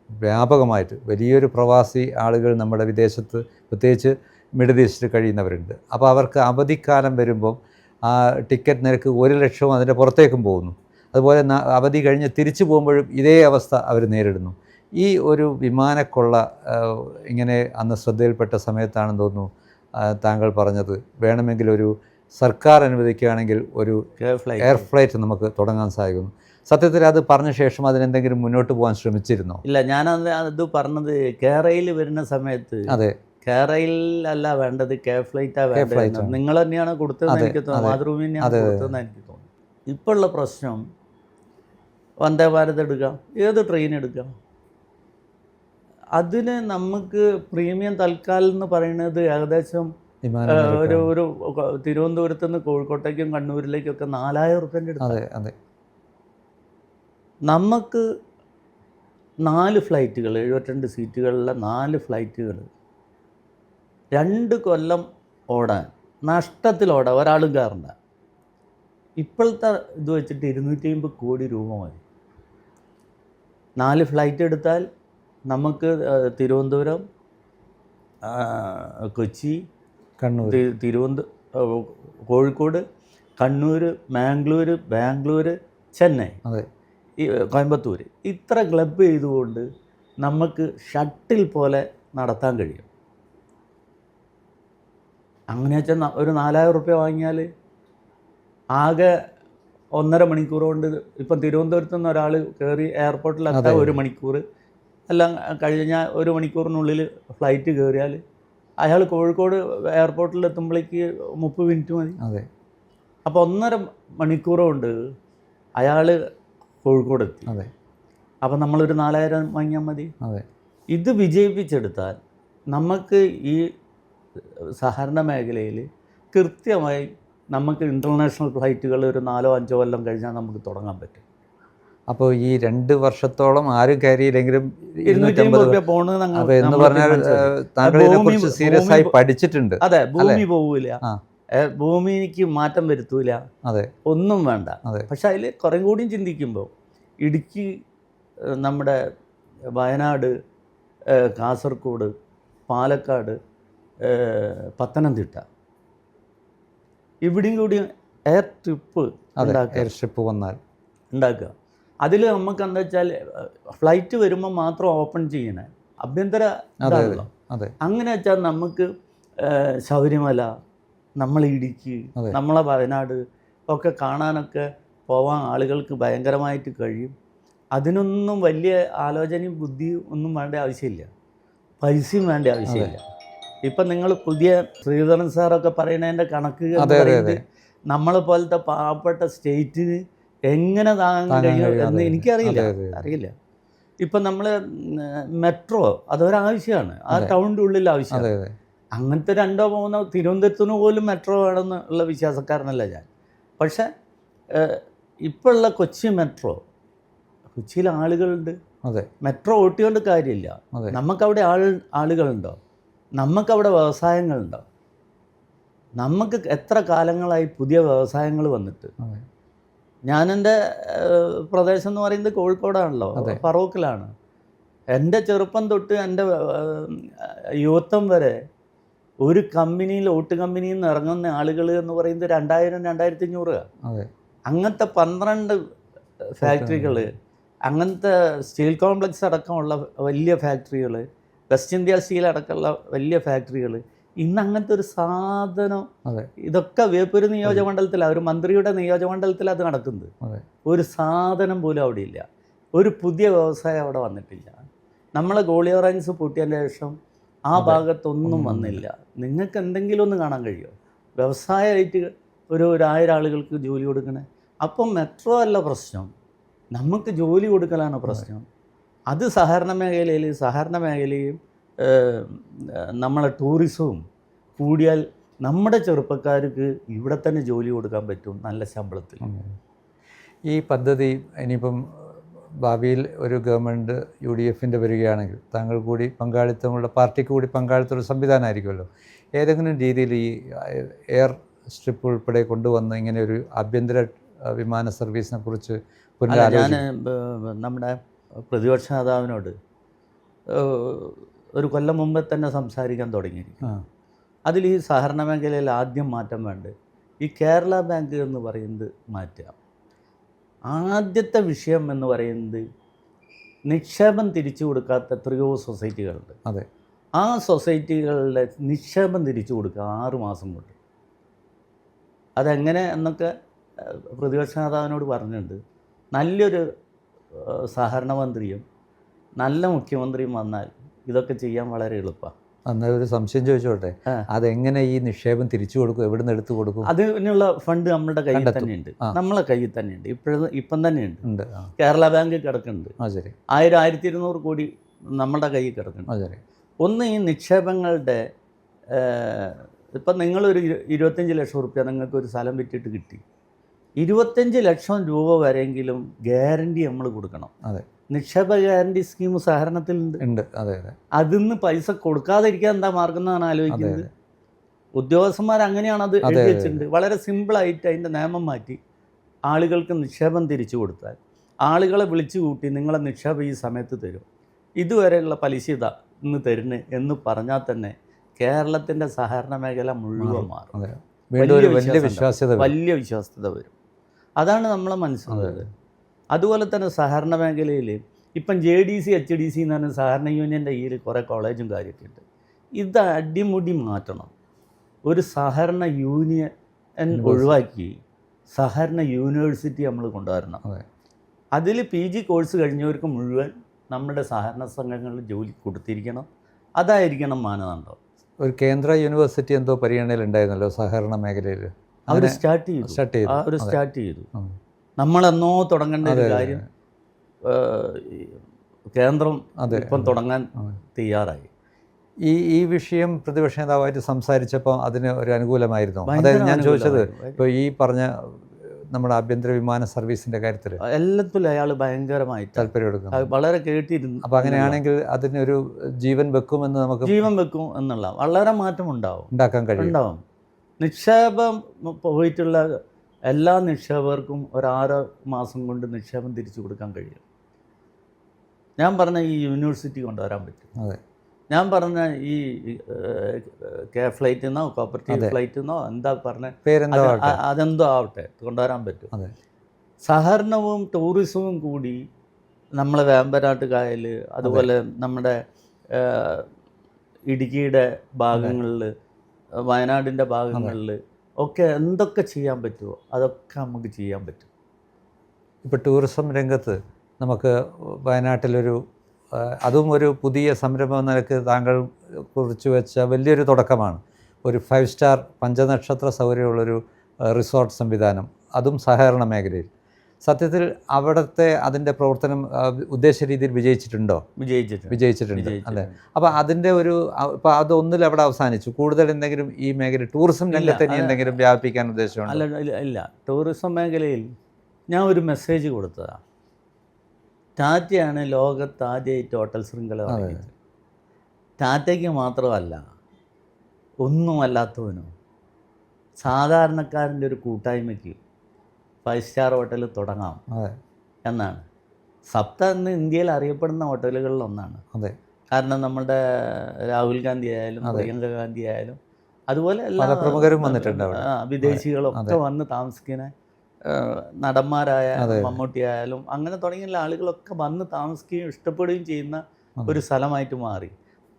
വ്യാപകമായിട്ട്. വലിയൊരു പ്രവാസി ആളുകൾ നമ്മുടെ വിദേശത്ത്, പ്രത്യേകിച്ച് മിഡിൽ ഈസ്റ്റിൽ കഴിയുന്നവരുണ്ട്. അപ്പോൾ അവർക്ക് അവധിക്കാലം വരുമ്പം ആ ടിക്കറ്റ് നിരക്ക് 1 ലക്ഷവും അതിൻ്റെ പുറത്തേക്കും പോകുന്നു. അതുപോലെ അവധി കഴിഞ്ഞ് തിരിച്ചു പോകുമ്പോഴും ഇതേ അവസ്ഥ അവർ നേരിടുന്നു. ഈ ഒരു വിമാനക്കൊള്ള ഇങ്ങനെ അന്ന് ശ്രദ്ധയിൽപ്പെട്ട സമയത്താണെന്ന് തോന്നുന്നു താങ്കൾ പറഞ്ഞത്, വേണമെങ്കിൽ ഒരു സർക്കാർ അനുവദിക്കുകയാണെങ്കിൽ ഒരു എയർ ഫ്ലൈറ്റ് നമുക്ക് തുടങ്ങാൻ സാധിക്കുന്നു. സത്യത്തിൽ അത് പറഞ്ഞ ശേഷം അതിനെന്തെങ്കിലും മുന്നോട്ട് പോകാൻ ശ്രമിച്ചിരുന്നോ? ഇല്ല, അത് പറഞ്ഞത് കേരളയിൽ വരുന്ന സമയത്ത്. അതെ, കേരളയിലല്ല വേണ്ടത്, കെ ഫ്ലൈറ്റാണ് വേണ്ടത്. നിങ്ങൾ തന്നെയാണ് കൊടുത്തതെന്ന് എനിക്ക് തോന്നുന്നു, മാതൃഭൂമി തന്നെയാണ് കൊടുത്തതെന്ന് എനിക്ക് തോന്നുന്നു. ഇപ്പോൾ ഉള്ള പ്രശ്നം വന്ദേ ഭാരത് എടുക്കാം, ഏത് ട്രെയിൻ എടുക്കാം, അതിന് നമുക്ക് പ്രീമിയം തൽക്കാലം എന്ന് പറയുന്നത് ഏകദേശം ഒരു തിരുവനന്തപുരത്ത് നിന്ന് കോഴിക്കോട്ടേക്കും കണ്ണൂരിലേക്കൊക്കെ 4000 റുപ്യൻ്റെ അടുത്ത്. നമുക്ക് 4 ഫ്ലൈറ്റുകൾ, 72 സീറ്റുകളിലെ 4 ഫ്ലൈറ്റുകൾ 2 കൊല്ലം ഓടാൻ, നഷ്ടത്തിലോടാൻ ഒരാളും കയറണ്ട. ഇപ്പോഴത്തെ ഇത് വെച്ചിട്ട് 250 കോടി രൂപ മതി. 4 ഫ്ലൈറ്റ് എടുത്താൽ നമുക്ക് തിരുവനന്തപുരം, കൊച്ചി, കണ്ണൂർ, കോഴിക്കോട്, കണ്ണൂർ, മാംഗ്ലൂർ, ബാംഗ്ലൂർ, ചെന്നൈ, കോയമ്പത്തൂർ, ഇത്ര ക്ലബ് ചെയ്തുകൊണ്ട് നമുക്ക് ഷട്ടിൽ പോലെ നടത്താൻ കഴിയും. അങ്ങനെ വെച്ചാൽ ഒരു 4000 റുപ്യ വാങ്ങിയാൽ ആകെ 1.5 മണിക്കൂർ കൊണ്ട് ഇപ്പം തിരുവനന്തപുരത്ത് നിന്ന് ഒരാൾ കയറി എയർപോർട്ടിലെത്താൻ 1 മണിക്കൂർ, എല്ലാം കഴിഞ്ഞാൽ 1 മണിക്കൂറിനുള്ളിൽ ഫ്ലൈറ്റ് കയറിയാൽ അയാൾ കോഴിക്കോട് എയർപോർട്ടിലെത്തുമ്പോഴേക്ക് 30 മിനിറ്റ് മതി. അപ്പോൾ 1.5 മണിക്കൂർ കൊണ്ട് അയാൾ കോഴിക്കോടെത്തി. അപ്പോൾ നമ്മളൊരു 4000 വാങ്ങിയാൽ മതി. ഇത് വിജയിപ്പിച്ചെടുത്താൽ നമുക്ക് ഈ സഹകരണ മേഖലയിൽ കൃത്യമായി നമുക്ക് ഇൻ്റർനാഷണൽ ഫ്ലൈറ്റുകൾ ഒരു 4-5 കൊല്ലം കഴിഞ്ഞാൽ നമുക്ക് തുടങ്ങാൻ പറ്റും. അപ്പോൾ ഈ 2 വർഷത്തോളം ആരും കയറിയില്ലെങ്കിലും 250 രൂപ പോണെന്ന് എന്ന് പറഞ്ഞാൽ താങ്കൾ ഇതിനെക്കുറിച്ച് സീരിയസ് ആയി പഠിച്ചിട്ടുണ്ട്. അതെ, ഭൂമി പോവില്ല, ഭൂമിക്ക് മാറ്റം വരുത്തൂല, ഒന്നും വേണ്ട. പക്ഷെ അതിൽ കുറേ കൂടിയും ചിന്തിക്കുമ്പോൾ ഇടുക്കി, നമ്മുടെ വയനാട്, കാസർഗോഡ്, പാലക്കാട്, പത്തനംതിട്ട, ഇവിടെയും കൂടി എയർ ട്രിപ്പ് വന്നാൽ ഉണ്ടാക്കുക. അതിൽ നമുക്ക് എന്താ വെച്ചാൽ ഫ്ലൈറ്റ് വരുമ്പോൾ മാത്രം ഓപ്പൺ ചെയ്യണേ, ആഭ്യന്തര ഇതാണല്ലോ. അങ്ങനെ വെച്ചാൽ നമുക്ക് ശബരിമല, നമ്മളെ ഇടുക്കി, നമ്മളെ വയനാട് ഒക്കെ കാണാനൊക്കെ പോവാൻ ആളുകൾക്ക് ഭയങ്കരമായിട്ട് കഴിയും. അതിനൊന്നും വലിയ ആലോചനയും ബുദ്ധിയും ഒന്നും വേണ്ട ആവശ്യമില്ല, പൈസയും വേണ്ട ആവശ്യമില്ല. ഇപ്പം നിങ്ങൾ പുതിയ ശ്രീധരൻ സാറൊക്കെ പറയുന്നതിൻ്റെ കണക്ക് നമ്മളെ പോലത്തെ പാവപ്പെട്ട സ്റ്റേറ്റിന് എങ്ങനെ താങ്ങാൻ കഴിയും എന്ന് എനിക്കറിയില്ല. ഇപ്പം നമ്മൾ മെട്രോ അതൊരാവശ്യമാണ്, ആ ടൗണിൻ്റെ ഉള്ളിൽ ആവശ്യമാണ്. അങ്ങനത്തെ 2-3 തിരുവനന്തപുരത്തിന് പോലും മെട്രോ വേണമെന്നുള്ള വിശ്വാസക്കാരനല്ല ഞാൻ. പക്ഷേ ഇപ്പോഴുള്ള കൊച്ചി മെട്രോ, കൊച്ചിയിൽ ആളുകളുണ്ട്, മെട്രോ ഓട്ടിക്കൊണ്ട് കാര്യമില്ല. നമുക്കവിടെ ആളുകളുണ്ടോ? നമുക്കവിടെ വ്യവസായങ്ങളുണ്ടോ? നമുക്ക് എത്ര കാലങ്ങളായി പുതിയ വ്യവസായങ്ങൾ വന്നിട്ട്. ഞാനെൻ്റെ പ്രദേശം എന്ന് പറയുന്നത് കോഴിക്കോടാണല്ലോ, ഫറൂഖിലാണ്. എൻ്റെ ചെറുപ്പം തൊട്ട് എൻ്റെ യുവത്വം വരെ ഒരു കമ്പനിയിൽ, ഓട്ട് കമ്പനിയിൽ നിന്ന് ഇറങ്ങുന്ന ആളുകൾ എന്ന് പറയുന്നത് 2000-2500. അങ്ങനത്തെ 12 ഫാക്ടറികൾ, അങ്ങനത്തെ സ്റ്റീൽ കോംപ്ലക്സ് അടക്കമുള്ള വലിയ ഫാക്ടറികൾ, വെസ്റ്റ് ഇന്ത്യ സ്റ്റീൽ അടക്കമുള്ള വലിയ ഫാക്ടറികൾ, ഇന്ന് അങ്ങനത്തെ ഒരു സാധനം, ഇതൊക്കെ വേപ്പൂർ നിയോജകമണ്ഡലത്തിലാണ്, ഒരു മന്ത്രിയുടെ നിയോജകമണ്ഡലത്തിൽ അത് നടക്കുന്നത്. ഒരു സാധനം പോലും അവിടെ ഇല്ല, ഒരു പുതിയ വ്യവസായം അവിടെ വന്നിട്ടില്ല. നമ്മളെ ഗോളിയോറൻസ് പൂട്ടിയതിൻ്റെ ശേഷം ആ ഭാഗത്തൊന്നും വന്നില്ല. നിങ്ങൾക്ക് എന്തെങ്കിലും ഒന്ന് കാണാൻ കഴിയുമോ? വ്യവസായമായിട്ട് ഒരു 1000 ആളുകൾക്ക് ജോലി കൊടുക്കണേ. അപ്പം മെട്രോ അല്ല പ്രശ്നം, നമുക്ക് ജോലി കൊടുക്കലാണ് പ്രശ്നം. അത് സഹകരണ മേഖലയും നമ്മളെ ടൂറിസവും കൂടിയാൽ നമ്മുടെ ചെറുപ്പക്കാർക്ക് ഇവിടെ തന്നെ ജോലി കൊടുക്കാൻ പറ്റും നല്ല ശമ്പളത്തിൽ. ഈ പദ്ധതി ഇനിയിപ്പം ഭാവിയിൽ ഒരു ഗവൺമെൻറ് UDFൻ്റെ വരികയാണെങ്കിൽ താങ്കൾ കൂടി പങ്കാളിത്തമുള്ള പാർട്ടിക്ക് കൂടി പങ്കാളിത്തമുള്ള സംവിധാനമായിരിക്കുമല്ലോ. ഏതെങ്കിലും രീതിയിൽ ഈ എയർ സ്ട്രിപ്പ് ഉൾപ്പെടെ കൊണ്ടുവന്ന് ഇങ്ങനെ ഒരു ആഭ്യന്തര വിമാന സർവീസിനെ കുറിച്ച് ഞാൻ നമ്മുടെ പ്രതിപക്ഷ നേതാവിനോട് ഒരു കൊല്ലം മുമ്പേ തന്നെ സംസാരിക്കാൻ തുടങ്ങിയിരിക്കും. അതിൽ ഈ സഹകരണ മേഖലയിൽ ആദ്യം മാറ്റം വേണ്ടത് ഈ കേരള ബാങ്ക് എന്ന് പറയുന്നത് മാറ്റുക. ആദ്യത്തെ വിഷയം എന്ന് പറയുന്നത് നിക്ഷേപം തിരിച്ചു കൊടുക്കാത്ത എത്രയോ സൊസൈറ്റികളുണ്ട്. അതെ, ആ സൊസൈറ്റികളുടെ നിക്ഷേപം തിരിച്ചു കൊടുക്കുക 6 മാസം കൊണ്ട്. അതെങ്ങനെ എന്നൊക്കെ പ്രതിപക്ഷ നേതാവിനോട് പറഞ്ഞിട്ടുണ്ട്. നല്ലൊരു സഹകരണ മന്ത്രിയും നല്ല മുഖ്യമന്ത്രിയും വന്നാൽ ഇതൊക്കെ ചെയ്യാൻ വളരെ എളുപ്പമാണ്. എന്നാൽ ഒരു സംശയം ചോദിച്ചോട്ടെ, അതെങ്ങനെ ഈ നിക്ഷേപം തിരിച്ചു കൊടുക്കും? എവിടെ നിന്ന് എടുത്ത് കൊടുക്കും? അതിനുള്ള ഫണ്ട് നമ്മുടെ കയ്യിൽ തന്നെയുണ്ട്, നമ്മളെ കയ്യിൽ തന്നെയുണ്ട്. ഇപ്പം തന്നെയുണ്ട്. കേരള ബാങ്ക് കിടക്കുന്നുണ്ട്. 1000-1200 കോടി നമ്മുടെ കയ്യിൽ കിടക്കുന്നുണ്ട്. ഒന്ന്, ഈ നിക്ഷേപങ്ങളുടെ ഇപ്പം നിങ്ങളൊരു 25 ലക്ഷം റുപ്യ നിങ്ങൾക്കൊരു സ്ഥലം വിറ്റിട്ട് കിട്ടി, 25 ലക്ഷം രൂപ വരെയെങ്കിലും ഗ്യാരണ്ടി നമ്മൾ കൊടുക്കണം. അതെ, നിക്ഷേപ ഗ്യാരണ്ടി സ്കീം സഹകരണത്തിലുണ്ട്. അതെ അതെ. അതിന്ന് പൈസ കൊടുക്കാതിരിക്കാൻ എന്താ മാർഗം എന്നാണ് ആലോചിക്കുന്നത്. ഉദ്യോഗസ്ഥന്മാർ അങ്ങനെയാണ് അത് എഴുതി വെച്ചിട്ടുണ്ട്. വളരെ സിമ്പിളായിട്ട് അതിൻ്റെ നിയമം മാറ്റി ആളുകൾക്ക് നിക്ഷേപം തിരിച്ചു കൊടുത്താൽ ആളുകളെ വിളിച്ചു കൂട്ടി നിങ്ങളെ നിക്ഷേപം ഈ സമയത്ത് തരും, ഇതുവരെയുള്ള പലിശ ഇതാ ഇന്ന് തരുന്നു എന്ന് പറഞ്ഞാൽ തന്നെ കേരളത്തിൻ്റെ സഹകരണ മേഖല മുഴുവൻ മാറും. വലിയ വിശ്വാസ്യത വരും. അതാണ് നമ്മളെ മനസ്സിലായത്. അതുപോലെ തന്നെ സഹകരണ മേഖലയിൽ ഇപ്പം JDC HDC എന്ന് പറഞ്ഞ സഹകരണ യൂണിയൻ്റെ കീഴിൽ കുറേ കോളേജും കാര്യമൊക്കെ ഉണ്ട്. ഇത് അടിമുടി മാറ്റണം. ഒരു സഹകരണ യൂണിയൻ ഒഴിവാക്കി സഹകരണ യൂണിവേഴ്സിറ്റി നമ്മൾ കൊണ്ടുവരണം. അതിൽ PG കോഴ്സ് കഴിഞ്ഞവർക്ക് മുഴുവൻ നമ്മുടെ സഹകരണ സംഘങ്ങളിൽ ജോലി കൊടുത്തിരിക്കണം. അതായിരിക്കണം മാനദണ്ഡം. ഒരു കേന്ദ്ര യൂണിവേഴ്സിറ്റി എന്തോ പരിഗണനയിൽ ഉണ്ടായിരുന്നല്ലോ സഹകരണ മേഖലയിൽ. അവർ സ്റ്റാർട്ട് ചെയ്തു. നമ്മളെന്നോ തുടങ്ങേണ്ട ഒരു കാര്യം കേന്ദ്രം ഇപ്പം തുടങ്ങാൻ തയ്യാറായി. ഈ വിഷയം പ്രതിപക്ഷ നേതാവായിട്ട് സംസാരിച്ചപ്പോൾ അതിന് ഒരു അനുകൂലമായിരുന്നു. അതായത് ഞാൻ ചോദിച്ചത്, ഇപ്പോൾ ഈ പറഞ്ഞ നമ്മുടെ ആഭ്യന്തര വിമാന സർവീസിൻ്റെ കാര്യത്തിൽ എല്ലാത്തിലും അയാൾ ഭയങ്കരമായിട്ട് താല്പര്യമെടുക്കും, വളരെ കേട്ടിരുന്നു. അപ്പോൾ അങ്ങനെയാണെങ്കിൽ അതിനൊരു ജീവൻ വെക്കുമെന്ന് നമുക്ക് വെക്കും എന്നുള്ള വളരെ മാറ്റം ഉണ്ടാക്കാൻ കഴിയും. നിക്ഷേപം പോയിട്ടുള്ള എല്ലാ നിക്ഷേപകർക്കും ഒരു 6 മാസം കൊണ്ട് നിക്ഷേപം തിരിച്ചു കൊടുക്കാൻ കഴിയും. ഞാൻ പറഞ്ഞ ഈ യൂണിവേഴ്സിറ്റി കൊണ്ടുവരാൻ പറ്റും. അതെ, ഞാൻ പറഞ്ഞ ഈ ഫ്ലൈറ്റിൽ നിന്നോ കോപ്പറേറ്റീവ് ഫ്ലൈറ്റിൽ നിന്നോ എന്താ പറഞ്ഞ അതെന്തോ ആവട്ടെ കൊണ്ടുവരാൻ പറ്റും. അതെ, സഹകരണവും ടൂറിസവും കൂടി നമ്മളെ വേമ്പനാട്ട് കായൽ, അതുപോലെ നമ്മുടെ ഇടുക്കിയുടെ ഭാഗങ്ങളിൽ, വയനാടിൻ്റെ ഭാഗങ്ങളിൽ ഒക്കെ എന്തൊക്കെ ചെയ്യാൻ പറ്റുമോ അതൊക്കെ നമുക്ക് ചെയ്യാൻ പറ്റും. ഇപ്പോൾ ടൂറിസം രംഗത്ത് നമുക്ക് വയനാട്ടിലൊരു അതും ഒരു പുതിയ സംരംഭം എന്ന നിലയ്ക്ക് താങ്കൾ കുറിച്ച് വെച്ച വലിയൊരു തുടക്കമാണ്. ഒരു 5 സ്റ്റാർ പഞ്ചനക്ഷത്ര സൗകര്യമുള്ളൊരു റിസോർട്ട് സംവിധാനം, അതും സഹകരണ മേഖലയിൽ. സത്യത്തിൽ അവിടുത്തെ അതിൻ്റെ പ്രവർത്തനം ഉദ്ദേശ രീതിയിൽ വിജയിച്ചിട്ടുണ്ടോ? വിജയിച്ചിട്ടുണ്ട് അല്ലേ? അപ്പോൾ അതിൻ്റെ ഒരു ഇപ്പോൾ അതൊന്നിൽ അവിടെ അവസാനിച്ചു. കൂടുതൽ എന്തെങ്കിലും ഈ മേഖല ടൂറിസം രംഗത്ത് ഇനി എന്തെങ്കിലും വ്യാപിപ്പിക്കാൻ ഉദ്ദേശമുണ്ടോ? ഇല്ല. ടൂറിസം മേഖലയിൽ ഞാൻ ഒരു മെസ്സേജ് കൊടുത്തതാണ്. ടാറ്റയാണ് ലോകത്ത് ആദ്യമായിട്ട് ഹോട്ടൽ ശൃംഖല തുടങ്ങിയത്. ടാറ്റയ്ക്ക് മാത്രമല്ല, ഒന്നുമല്ലാത്തവനും സാധാരണക്കാരൻ്റെ ഒരു കൂട്ടായ്മയ്ക്ക് 5 സ്റ്റാർ ഹോട്ടൽ തുടങ്ങാം എന്നാണ്. സപ്ത ഇന്ന് ഇന്ത്യയിൽ അറിയപ്പെടുന്ന ഹോട്ടലുകളിൽ ഒന്നാണ്. കാരണം നമ്മുടെ രാഹുൽ ഗാന്ധി ആയാലും പ്രിയങ്ക ഗാന്ധി ആയാലും അതുപോലെ എല്ലാ പ്രമുഖരും വന്നിട്ടുണ്ട്. വിദേശികളൊക്കെ വന്ന് താമസിക്കുന്ന നടന്മാരായ മമ്മൂട്ടി ആയാലും അങ്ങനെ തുടങ്ങിയുള്ള ആളുകളൊക്കെ വന്ന് താമസിക്കുകയും ഇഷ്ടപ്പെടുകയും ചെയ്യുന്ന ഒരു സ്ഥലമായിട്ട് മാറി.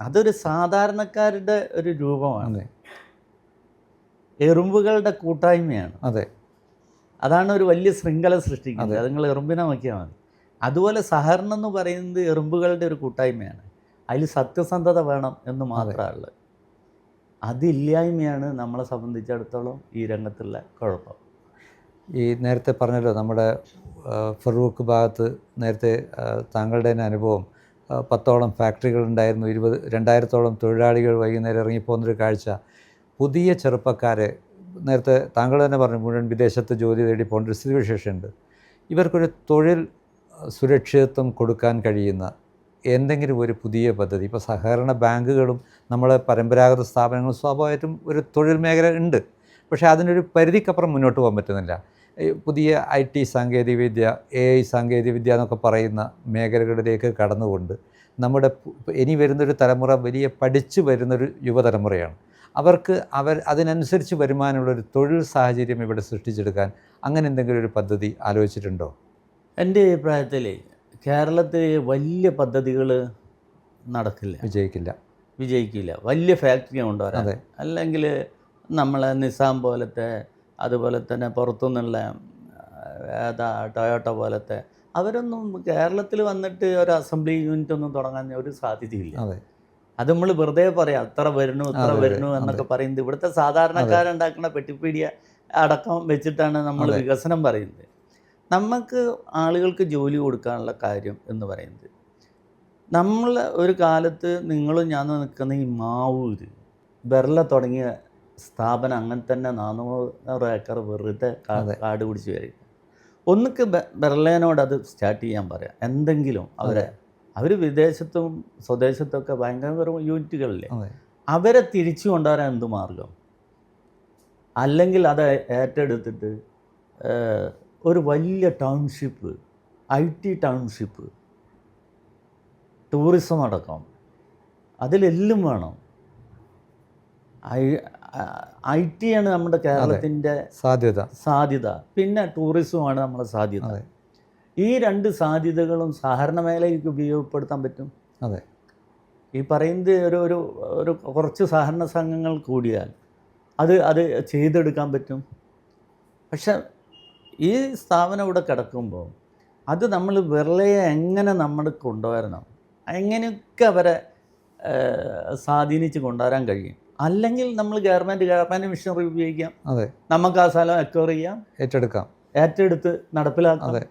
അതൊരു സാധാരണക്കാരുടെ ഒരു രൂപമാണ്, എറുമ്പുകളുടെ കൂട്ടായ്മയാണ്. അതാണ് ഒരു വലിയ ശൃംഖല സൃഷ്ടിക്കുന്നത്. അത് നിങ്ങൾ എറുമ്പിനെ നോക്കിയാൽ മതി. അതുപോലെ സഹകരണം എന്ന് പറയുന്നത് എറുമ്പുകളുടെ ഒരു കൂട്ടായ്മയാണ്. അതിൽ സത്യസന്ധത വേണം എന്ന് മാത്രമുള്ളത്. അതില്ലായ്മയാണ് നമ്മളെ സംബന്ധിച്ചിടത്തോളം ഈ രംഗത്തുള്ള കുഴപ്പം. ഈ നേരത്തെ പറഞ്ഞല്ലോ നമ്മുടെ ഫറൂഖ് ഭാഗത്ത് നേരത്തെ താങ്കളുടെ തന്നെ അനുഭവം 10ഓളം ഫാക്ടറികളുണ്ടായിരുന്നു, 2000-ഓളം തൊഴിലാളികൾ വൈകുന്നേരം ഇറങ്ങിപ്പോകുന്നൊരു കാഴ്ച. പുതിയ ചെറുപ്പക്കാരെ, നേരത്തെ താങ്കൾ തന്നെ പറഞ്ഞു, മുഴുവൻ വിദേശത്ത് ജോലി തേടി പോകേണ്ട ഒരു സ്ഥിതിവിശേഷമുണ്ട്. ഇവർക്കൊരു തൊഴിൽ സുരക്ഷിതത്വം കൊടുക്കാൻ കഴിയുന്ന എന്തെങ്കിലും ഒരു പുതിയ പദ്ധതി, ഇപ്പോൾ സഹകരണ ബാങ്കുകളും നമ്മളെ പരമ്പരാഗത സ്ഥാപനങ്ങളും സ്വാഭാവികമായിട്ടും ഒരു തൊഴിൽ മേഖല ഉണ്ട്, പക്ഷേ അതിനൊരു പരിധിക്കപ്പുറം മുന്നോട്ട് പോകാൻ പറ്റുന്നില്ല. പുതിയ IT സാങ്കേതികവിദ്യ, AI സാങ്കേതികവിദ്യ എന്നൊക്കെ പറയുന്ന മേഖലകളിലേക്ക് കടന്നുകൊണ്ട് നമ്മുടെ ഇനി വരുന്നൊരു തലമുറ വലിയ പഠിച്ചു വരുന്നൊരു യുവതലമുറയാണ്. അവർക്ക് അതിനനുസരിച്ച് വരുമാനമുള്ളൊരു തൊഴിൽ സാഹചര്യം ഇവിടെ സൃഷ്ടിച്ചെടുക്കാൻ അങ്ങനെ എന്തെങ്കിലും ഒരു പദ്ധതി ആലോചിച്ചിട്ടുണ്ടോ? എൻ്റെ അഭിപ്രായത്തിൽ കേരളത്തിൽ വലിയ പദ്ധതികൾ നടക്കില്ല, വിജയിക്കില്ല. വലിയ ഫാക്ടറി കൊണ്ടുവരാൻ, അല്ലെങ്കിൽ നമ്മളെ നിസാം പോലത്തെ, അതുപോലെ തന്നെ പുറത്തുനിന്നുള്ള ടൊയോട്ട പോലത്തെ അവരൊന്നും കേരളത്തിൽ വന്നിട്ട് ഒരു അസംബ്ലി യൂണിറ്റ് ഒന്നും തുടങ്ങാൻ ഒരു സാധ്യതയില്ല. അത് നമ്മൾ വെറുതെ പറയാം, ഇത്ര വരുന്നു എന്നൊക്കെ പറയുന്നത്. ഇവിടുത്തെ സാധാരണക്കാരുണ്ടാക്കുന്ന പെട്ടിപ്പീടിയ അടക്കം വെച്ചിട്ടാണ് നമ്മൾ വികസനം പറയുന്നത്. നമുക്ക് ആളുകൾക്ക് ജോലി കൊടുക്കാനുള്ള കാര്യം എന്ന് പറയുന്നത്, നമ്മൾ ഒരു കാലത്ത് നിങ്ങളും ഞാൻ നിൽക്കുന്ന ഈ മാവൂര് ബെർല തുടങ്ങിയ സ്ഥാപനം അങ്ങനെ തന്നെ 400 ഏക്കർ വെറുതെ കാട് പിടിച്ച് വരിക. ഒന്നിക്ക് ബെർലേനോട് അത് സ്റ്റാർട്ട് ചെയ്യാൻ പറയാം. എന്തെങ്കിലും അവർ വിദേശത്തും സ്വദേശത്തൊക്കെ ഭയങ്കര യൂണിറ്റുകളില്ലേ, അവരെ തിരിച്ചു കൊണ്ടുവരാൻ എന്ത് മാർഗം? അല്ലെങ്കിൽ അത് ഏറ്റെടുത്തിട്ട് ഒരു വലിയ ടൗൺഷിപ്പ്, IT ടൗൺഷിപ്പ്, ടൂറിസം അടക്കം അതിലെല്ലാം വേണം. IT ആണ് നമ്മുടെ കേരളത്തിൻ്റെ സാധ്യത, പിന്നെ ടൂറിസമാണ് നമ്മുടെ സാധ്യത. ഈ 2 സാധ്യതകളും സഹകരണ മേഖലയ്ക്ക് ഉപയോഗപ്പെടുത്താൻ പറ്റും. ഈ പറയുന്നത് ഒരു കുറച്ച് സഹകരണ സംഘങ്ങൾ കൂടിയാൽ അത് ചെയ്തെടുക്കാൻ പറ്റും. പക്ഷെ ഈ സ്ഥാപനം ഇവിടെ കിടക്കുമ്പോൾ അത് നമ്മൾ വെറുതെ എങ്ങനെ നമ്മൾ കൊണ്ടുവരണം, എങ്ങനെയൊക്കെ അവരെ സ്വാധീനിച്ച് കൊണ്ടുവരാൻ കഴിയും. അല്ലെങ്കിൽ നമ്മൾ ഗവൺമെൻറ് മിഷനറി ഉപയോഗിക്കാം, നമുക്ക് ആ സ്ഥലം അക്വയർ ചെയ്യാം, ഏറ്റെടുത്ത് നടപ്പിലാക്കാം.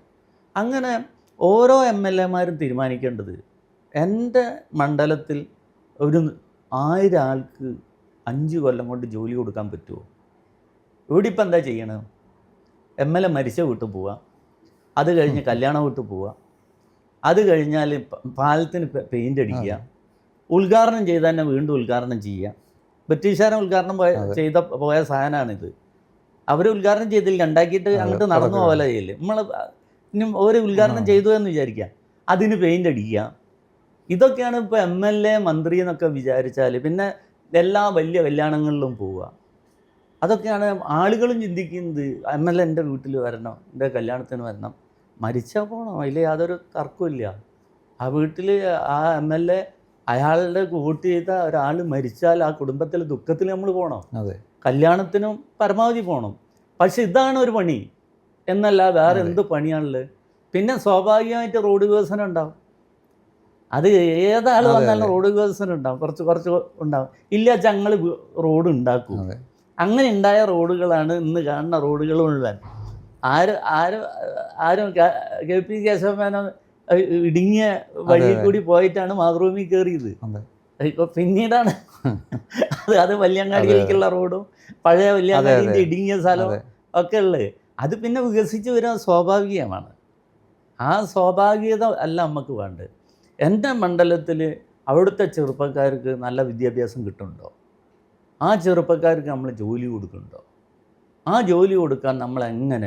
അങ്ങനെ ഓരോ MLA-മാരും തീരുമാനിക്കേണ്ടത്, എൻ്റെ മണ്ഡലത്തിൽ ഒരു 1000 ആൾക്ക് 5 കൊല്ലം കൊണ്ട് ജോലി കൊടുക്കാൻ പറ്റുമോ? ഇവിടെ ഇപ്പം എന്താ ചെയ്യണം? MLA മരിച്ച വീട്ടിൽ പോവുക, അത് കഴിഞ്ഞ് കല്യാണ വീട്ടിൽ പോവുക, അത് കഴിഞ്ഞാൽ പാലത്തിന് പെയിൻ്റ് അടിക്കുക, ഉദ്ഘാടനം ചെയ്താൽ തന്നെ വീണ്ടും ഉദ്ഘാടനം ചെയ്യുക. ബ്രിട്ടീഷുകാരൻ ഉദ്ഘാടനം പോയ സാധനമാണിത്. അവർ ഉദ്ഘാടനം ചെയ്തില്ല, ഉണ്ടാക്കിയിട്ട് അങ്ങോട്ട് നടന്നു പോകല ചെയ്യില്ലേ. നമ്മൾ ഒരു ഉദ്ഘാടനം ചെയ്തു എന്ന് വിചാരിക്കുക, അതിന് പെയിൻ്റ് അടിക്കുക. ഇതൊക്കെയാണ് ഇപ്പോൾ MLA മന്ത്രി എന്നൊക്കെ വിചാരിച്ചാൽ. പിന്നെ എല്ലാ വലിയ കല്യാണങ്ങളിലും പോവുക. അതൊക്കെയാണ് ആളുകളും ചിന്തിക്കുന്നത്. MLA എൻ്റെ വീട്ടിൽ വരണം, എൻ്റെ കല്യാണത്തിന് വരണം, മരിച്ചാൽ പോകണം, അതിൽ യാതൊരു തർക്കമില്ല. ആ വീട്ടിൽ ആ MLA അയാളുടെ വോട്ട് ചെയ്ത ഒരാൾ മരിച്ചാൽ ആ കുടുംബത്തിലെ ദുഃഖത്തിൽ നമ്മൾ പോകണം, കല്യാണത്തിനും പരമാവധി പോകണം. പക്ഷെ ഇതാണ് ഒരു പണി എന്നല്ല വേറെ എന്ത് പണിയാണുള്ളത്? പിന്നെ സ്വാഭാവികമായിട്ട് റോഡ് വികസനം ഉണ്ടാവും. അത് ഏതാൾ വന്നാലും റോഡ് വികസനം ഉണ്ടാവും, കുറച്ച് ഉണ്ടാവും. ഇല്ല ഞങ്ങൾ റോഡ് ഉണ്ടാക്കും. അങ്ങനെ ഉണ്ടായ റോഡുകളാണ് ഇന്ന് കാണുന്ന റോഡുകൾ മുഴുവൻ. ആരും KP കേശവമേനോൻ ഇടുങ്ങിയ വഴിയിൽ കൂടി പോയിട്ടാണ് മാതൃഭൂമി കയറിയത്. ഇപ്പോൾ പിന്നീടാണ് അത് വല്യങ്ങാടിയിലേക്കുള്ള റോഡും പഴയ വല്യങ്ങാടിൻ്റെ ഇടുങ്ങിയ സ്ഥലവും ഒക്കെ ഉള്ളത്. അത് പിന്നെ വികസിച്ച് വരാൻ സ്വാഭാവികമാണ്. ആ സ്വാഭാവികത അല്ല നമുക്ക് വേണ്ടത്. എൻ്റെ മണ്ഡലത്തിൽ അവിടുത്തെ ചെറുപ്പക്കാർക്ക് നല്ല വിദ്യാഭ്യാസം കിട്ടുന്നുണ്ടോ? ആ ചെറുപ്പക്കാർക്ക് നമ്മൾ ജോലി കൊടുക്കുന്നുണ്ടോ? ആ ജോലി കൊടുക്കാൻ നമ്മൾ